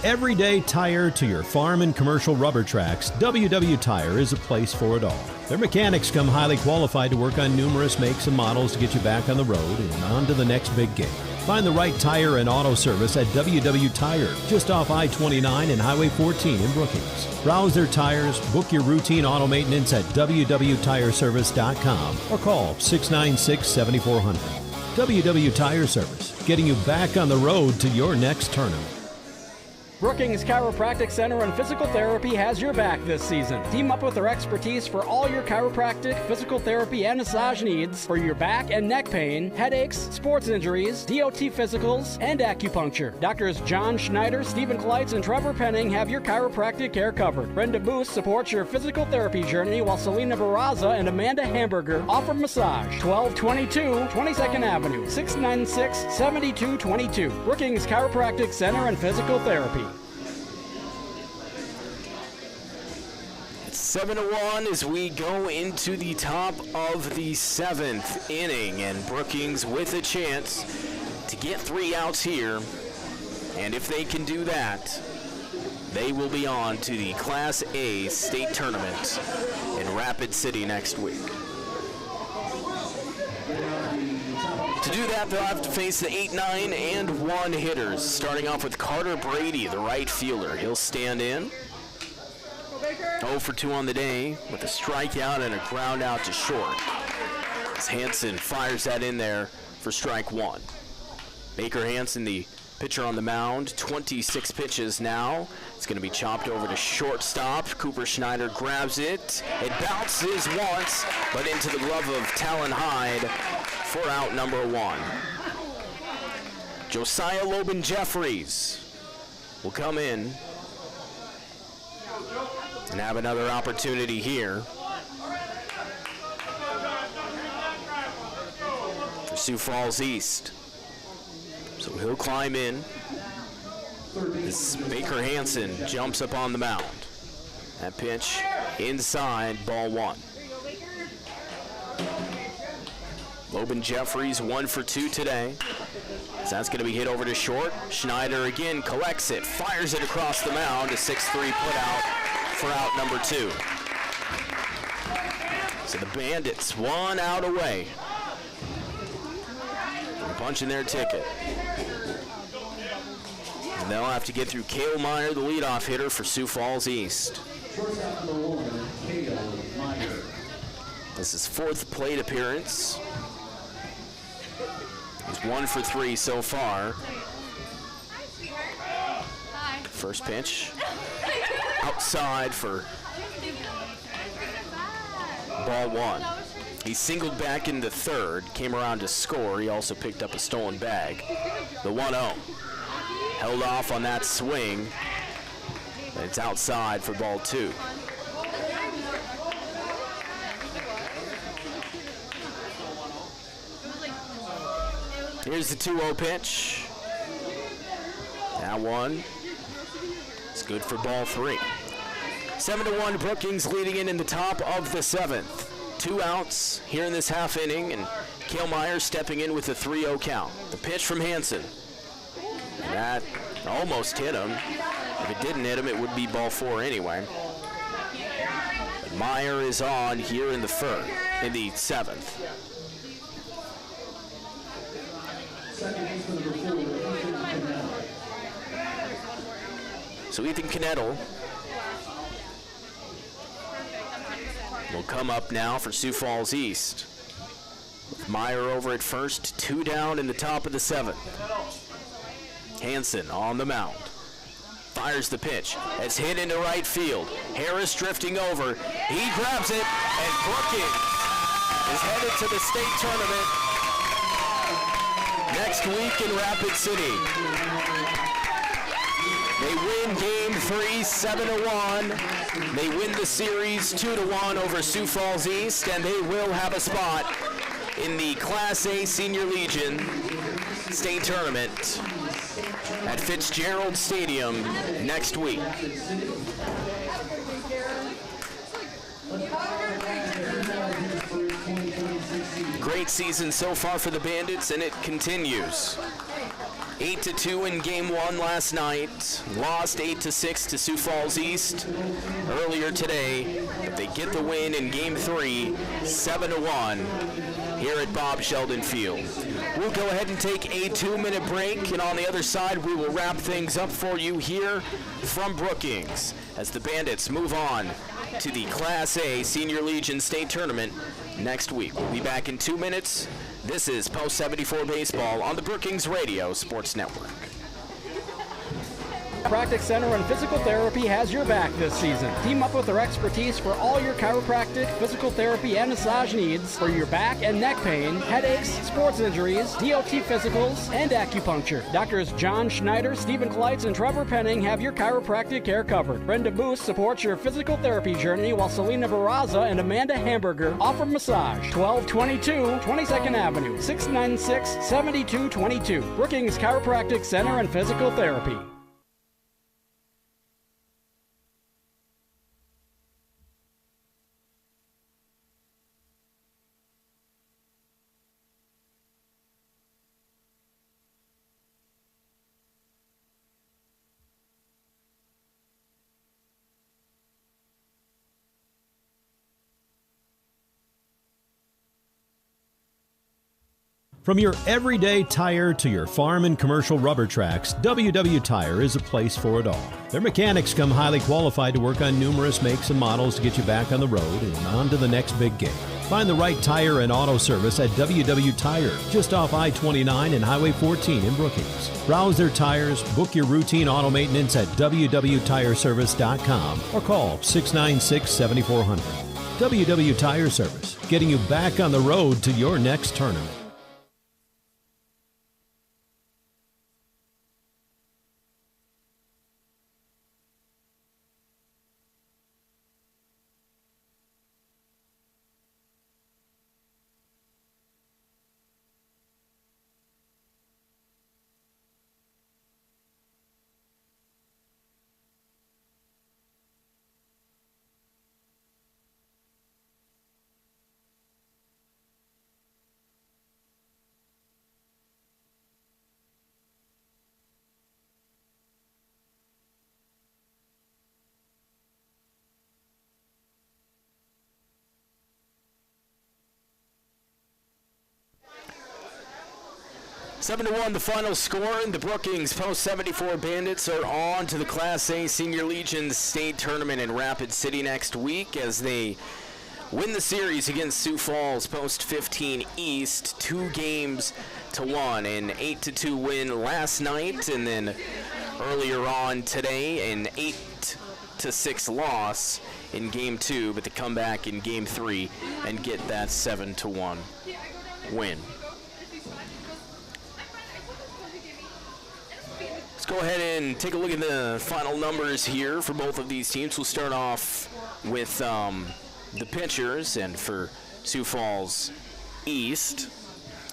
Everyday tire to your farm and commercial rubber tracks, WW Tire is a place for it all. Their mechanics come highly qualified to work on numerous makes and models to get you back on the road and on to the next big game. Find the right tire and auto service at WW Tire, just off I-29 and Highway 14 in Brookings. Browse their tires, book your routine auto maintenance at www.tireservice.com or call 696-7400. WW Tire Service, getting you back on the road to your next tournament. Brookings Chiropractic Center and Physical Therapy has your back this season. Team up with their expertise for all your chiropractic, physical therapy, and massage needs for your back and neck pain, headaches, sports injuries, DOT physicals, and acupuncture. Doctors John Schneider, Stephen Kleitz, and Trevor Penning have your chiropractic care covered. Brenda Booth supports your physical therapy journey, while Selena Barraza and Amanda Hamburger offer massage. 1222 22nd Avenue, 696-7222. Brookings Chiropractic Center and Physical Therapy. 7-1 as we go into the top of the 7th inning, and Brookings with a chance to get 3 outs here. And if they can do that, they will be on to the Class A state tournament in Rapid City next week. To do that, they'll have to face the 8, 9, and 1 hitters, starting off with Carter Brady, the right fielder. He'll stand in. 0 for 2 on the day with a strikeout and a ground out to short. As Hansen fires that in there for strike one. Baker Hansen, the pitcher on the mound, 26 pitches now. It's going to be chopped over to shortstop. Cooper Schneider grabs it. It bounces once, but into the glove of Talon Hyde for out number one. Josiah Loban Jeffries will come in and have another opportunity here. For Sioux Falls East. So he'll climb in as Baker Hansen jumps up on the mound. That pitch inside, ball one. Loban Jeffries 1 for 2 today. So that's going to be hit over to short. Schneider again collects it, fires it across the mound. A 6-3 put out for out number 2. So the Bandits 1 out away. They're punching their ticket. And they'll have to get through Cale Meyer, the leadoff hitter for Sioux Falls East. This is 4th plate appearance. He's 1 for 3 so far. First pitch. Outside for ball one. He singled back into third, came around to score. He also picked up a stolen bag. The 1-0. Held off on that swing. And it's outside for ball two. Here's the 2-0 pitch. That one is good for ball three. 7-1 Brookings leading in the top of the 7th. 2 outs here in this half inning, and Cale Meyer stepping in with a 3-0 count. The pitch from Hansen. That almost hit him. If it didn't hit him, it would be ball 4 anyway. But Meyer is on here in the 7th. So Ethan Knettle will come up now for Sioux Falls East. With Meyer over at first, 2 down in the top of the 7th. Hansen on the mound. Fires the pitch. It's hit into right field. Harris drifting over. He grabs it, and Brookings is headed to the state tournament next week in Rapid City. They win game 3, 7-1. They win the series 2-1 over Sioux Falls East, and they will have a spot in the Class A Senior Legion state tournament at Fitzgerald Stadium next week. Great season so far for the Bandits, and it continues. 8-2 in game 1 last night. Lost 8-6 to Sioux Falls East earlier today, but they get the win in game 3, 7-1 here at Bob Sheldon Field. We'll go ahead and take a 2-minute break, and on the other side, we will wrap things up for you here from Brookings as the Bandits move on to the Class A Senior Legion State Tournament next week. We'll be back in 2 minutes. This is Post 74 Baseball on the Brookings Radio Sports Network. Chiropractic Center and Physical Therapy has your back this season. Team up with their expertise for all your chiropractic, physical therapy, and massage needs for your back and neck pain, headaches, sports injuries, DOT physicals, and acupuncture. Doctors John Schneider, Stephen Kleitz, and Trevor Penning have your chiropractic care covered. Brenda Booth supports your physical therapy journey, while Selena Barraza and Amanda Hamburger offer massage. 1222 22nd Avenue, 696-7222. Brookings Chiropractic Center and Physical Therapy. From your everyday tire to your farm and commercial rubber tracks, WW Tire is a place for it all. Their mechanics come highly qualified to work on numerous makes and models to get you back on the road and on to the next big game. Find the right tire and auto service at WW Tire, just off I-29 and Highway 14 in Brookings. Browse their tires, book your routine auto maintenance at www.tireservice.com or call 696-7400. WW Tire Service, getting you back on the road to your next tournament. Seven to 1, the final score. The Brookings Post 74 Bandits are on to the Class A Senior Legion State Tournament in Rapid City next week as they win the series against Sioux Falls Post 15 East, 2-1, an 8-2 win last night, and then earlier on today an 8-6 loss in Game 2, but they come back in Game 3 and get that 7-1 win. Let's go ahead and take a look at the final numbers here for both of these teams. We'll start off with the pitchers, and for Sioux Falls East,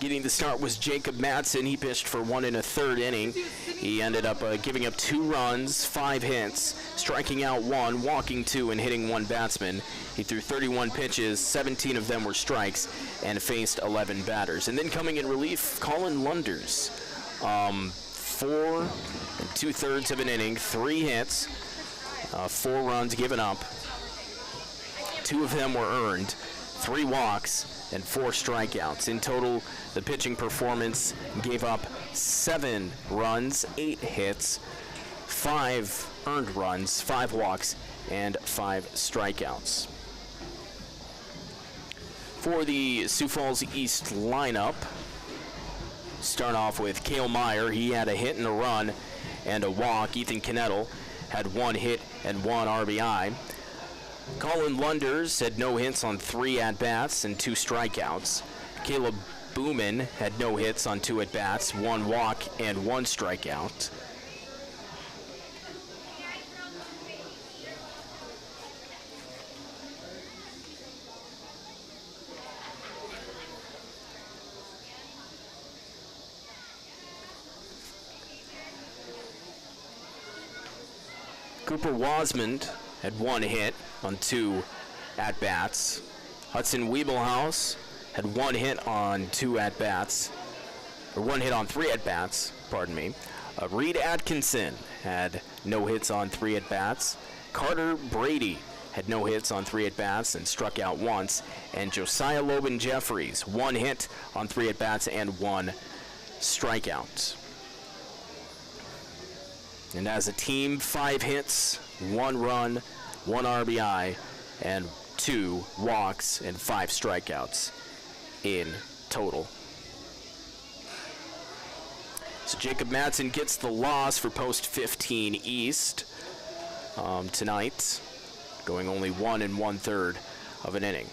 getting the start was Jacob Madsen. He pitched for 1 1/3 inning. He ended up giving up 2 runs, 5 hits, striking out 1, walking 2, and hitting 1 batsman. He threw 31 pitches, 17 of them were strikes, and faced 11 batters. And then coming in relief, Colin Lunders. 4 2/3 of an inning, 3 hits, 4 runs given up. 2 of them were earned, 3 walks, and 4 strikeouts. In total, the pitching performance gave up 7 runs, 8 hits, 5 earned runs, 5 walks, and 5 strikeouts. For the Sioux Falls East lineup, start off with Cale Meyer. He had a hit and a run and a walk. Ethan Knettel had 1 hit and 1 RBI. Colin Lunders had no hits on 3 at-bats and 2 strikeouts. Caleb Booman had no hits on 2 at-bats, 1 walk, and 1 strikeout. Cooper Wasmond had 1 hit on 2 at-bats. Hudson Wiebelhaus had 1 hit on 2 at-bats, or 1 hit on 3 at-bats, pardon me. Reed Atkinson had no hits on 3 at-bats. Carter Brady had no hits on 3 at-bats and struck out once. And Josiah Loban Jeffries, 1 hit on 3 at-bats and 1 strikeout. And as a team, 5 hits, 1 run, 1 RBI, and 2 walks and 5 strikeouts in total. So Jacob Madsen gets the loss for Post 15 East tonight, going only 1 1/3 of an inning.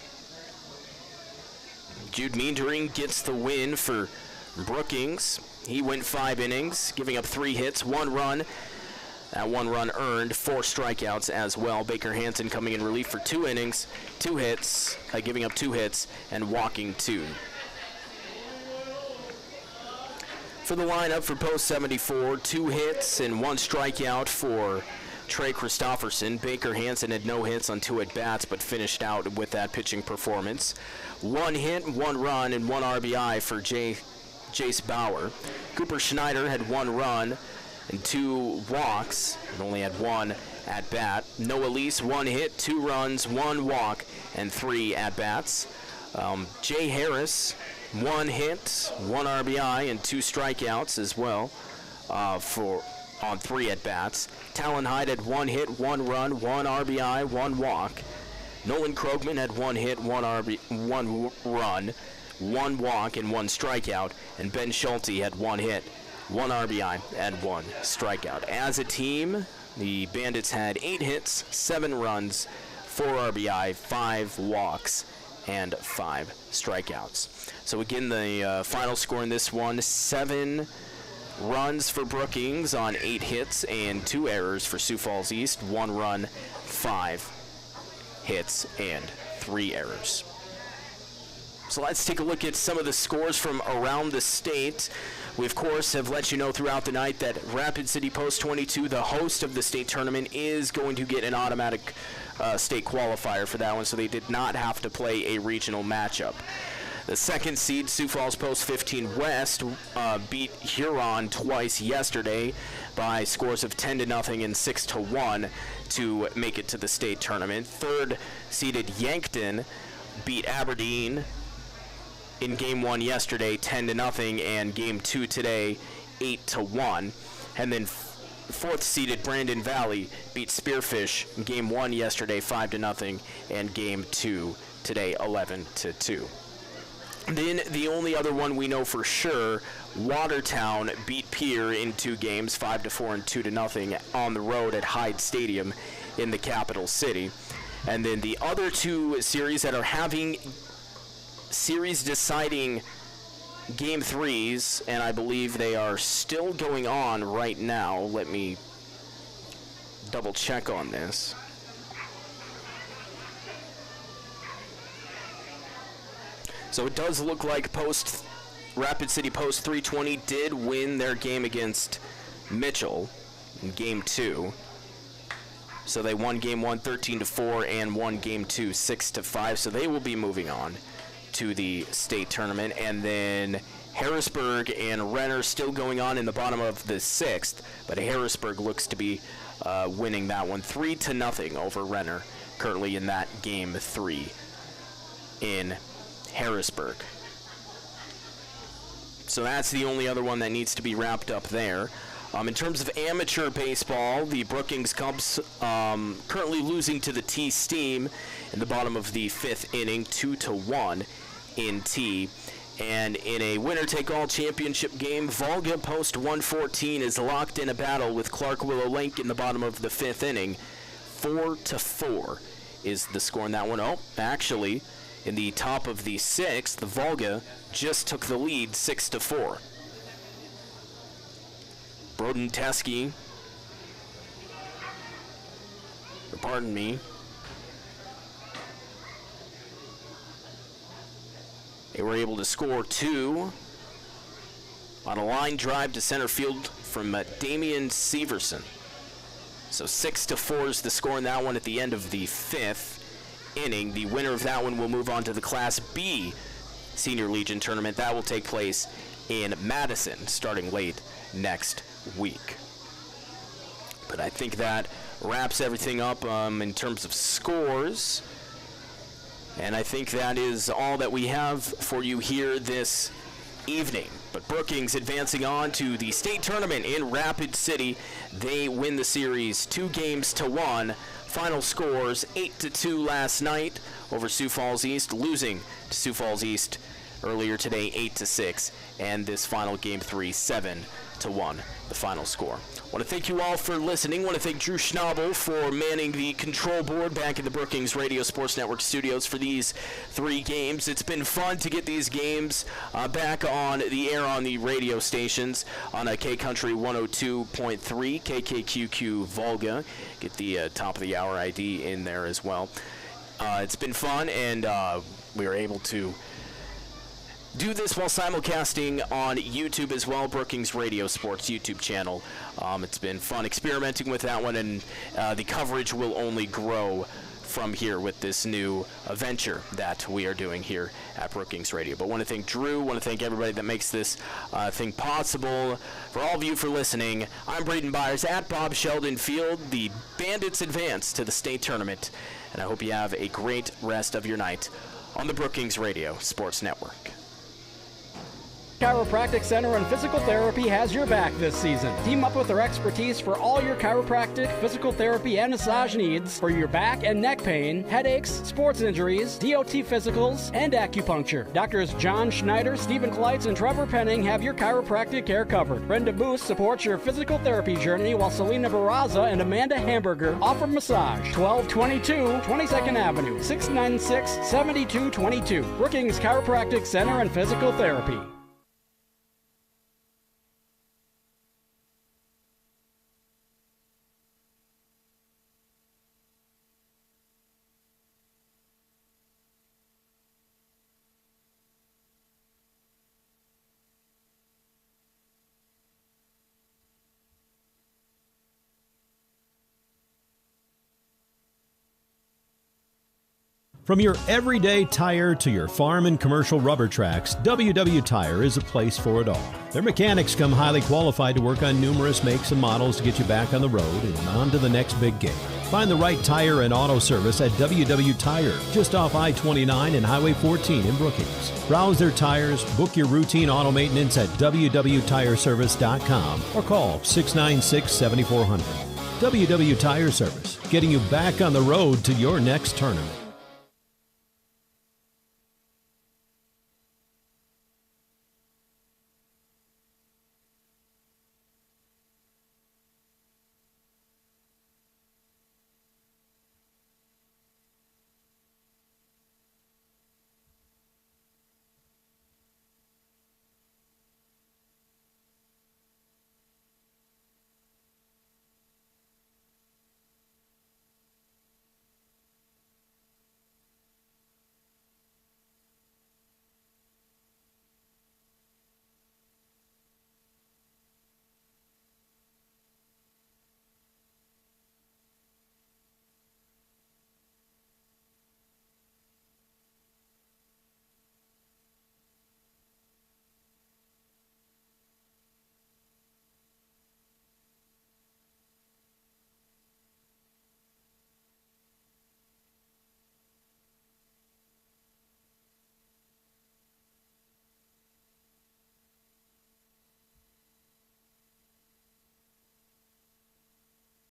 Jude Meendering gets the win for Brookings. He went 5 innings, giving up 3 hits, 1 run. That 1 run earned, 4 strikeouts as well. Baker Hansen coming in relief for 2 innings, 2 hits, giving up 2 hits and walking 2. For the lineup for Post 74, 2 hits and 1 strikeout for Trey Christofferson. Baker Hansen had no hits on 2 at-bats, but finished out with that pitching performance. 1 hit, 1 run, and 1 RBI for Jace Bauer. Cooper Schneider had 1 run and 2 walks, and only had 1 at-bat. Noah Lease, 1 hit, 2 runs, 1 walk, and 3 at-bats. Jay Harris, 1 hit, 1 RBI, and 2 strikeouts as well on 3 at-bats. Talon Hyde had 1 hit, 1 run, 1 RBI, 1 walk. Nolan Krogman had 1 hit, 1 run, 1 walk, and 1 strikeout. And Ben Schulte had 1 hit, 1 RBI, and 1 strikeout. As a team, the Bandits had 8 hits, 7 runs, 4 RBI, 5 walks, and 5 strikeouts. So again, the final score in this one, 7 runs for Brookings on 8 hits and 2 errors for Sioux Falls East, 1 run, 5 hits, and 3 errors. So let's take a look at some of the scores from around the state. We, of course, have let you know throughout the night that Rapid City Post 22, the host of the state tournament, is going to get an automatic state qualifier for that one, so they did not have to play a regional matchup. The second seed, Sioux Falls Post 15 West, beat Huron twice yesterday by scores of 10-0 and 6-1 to make it to the state tournament. Third seeded Yankton beat Aberdeen in game 1 yesterday 10-0, and game 2 today 8-1. And then fourth seeded Brandon Valley beat Spearfish in game 1 yesterday 5-0, and game 2 today 11-2. Then the only other one we know for sure, Watertown beat Pierre in 2 games, 5-4 and 2-0 on the road at Hyde Stadium in the capital city. And then the other 2 series that are having series deciding game 3s, and I believe they are still going on right now. Let me double check on this. So it does look like Rapid City Post 320 did win their game against Mitchell in game 2. So they won game 1 13-4 and won game 2 6-5. So they will be moving on to the state tournament. And then Harrisburg and Renner still going on in the bottom of the 6th, but Harrisburg looks to be winning that one 3-0 over Renner, currently in that game 3 in Harrisburg. So that's the only other one that needs to be wrapped up there. In terms of amateur baseball, the Brookings Cubs currently losing to the T-Steam in the bottom of the 5th inning, 2-1 in T. And in a winner-take-all championship game, Volga Post 114 is locked in a battle with Clark Willow Link in the bottom of the 5th inning. 4-4 is the score in that one. Oh, actually, in the top of the 6th, the Volga just took the lead 6-4. Broden Teskey, pardon me, they were able to score 2 on a line drive to center field from Damian Severson. So 6-4 is the score in that one at the end of the 5th inning. The winner of that one will move on to the Class B Senior Legion tournament. That will take place in Madison starting late next week. But I think that wraps everything up in terms of scores. And I think that is all that we have for you here this evening. But Brookings advancing on to the state tournament in Rapid City. They win the series 2-1. Final scores 8-2 last night over Sioux Falls East, losing to Sioux Falls East earlier today 8-6, and this final game 3 7-1, the final score. I want to thank you all for listening. I want to thank Drew Schnabel for manning the control board back in the Brookings Radio Sports Network studios for these 3 games. It's been fun to get these games back on the air on the radio stations on a K-Country 102.3, KKQQ Volga. Get the top of the hour ID in there as well. It's been fun, and we were able to do this while simulcasting on YouTube as well, Brookings Radio Sports YouTube channel. It's been fun experimenting with that one, and the coverage will only grow from here with this new venture that we are doing here at Brookings Radio. But I want to thank Drew, want to thank everybody that makes this thing possible. For all of you for listening, I'm Braden Byers at Bob Sheldon Field. The Bandits advance to the state tournament, and I hope you have a great rest of your night on the Brookings Radio Sports Network. Chiropractic Center and Physical Therapy has your back this season. Team up with their expertise for all your chiropractic, physical therapy, and massage needs for your back and neck pain, headaches, sports injuries, DOT physicals, and acupuncture. Doctors John Schneider, Stephen Kleitz, and Trevor Penning have your chiropractic care covered. Brenda Booth supports your physical therapy journey, while Selena Barraza and Amanda Hamburger offer massage. 1222 22nd Avenue, 696-7222. Brookings Chiropractic Center and Physical Therapy. From your everyday tire to your farm and commercial rubber tracks, WW Tire is a place for it all. Their mechanics come highly qualified to work on numerous makes and models to get you back on the road and on to the next big game. Find the right tire and auto service at WW Tire, just off I-29 and Highway 14 in Brookings. Browse their tires, book your routine auto maintenance at www.tireservice.com or call 696-7400. WW Tire Service, getting you back on the road to your next tournament.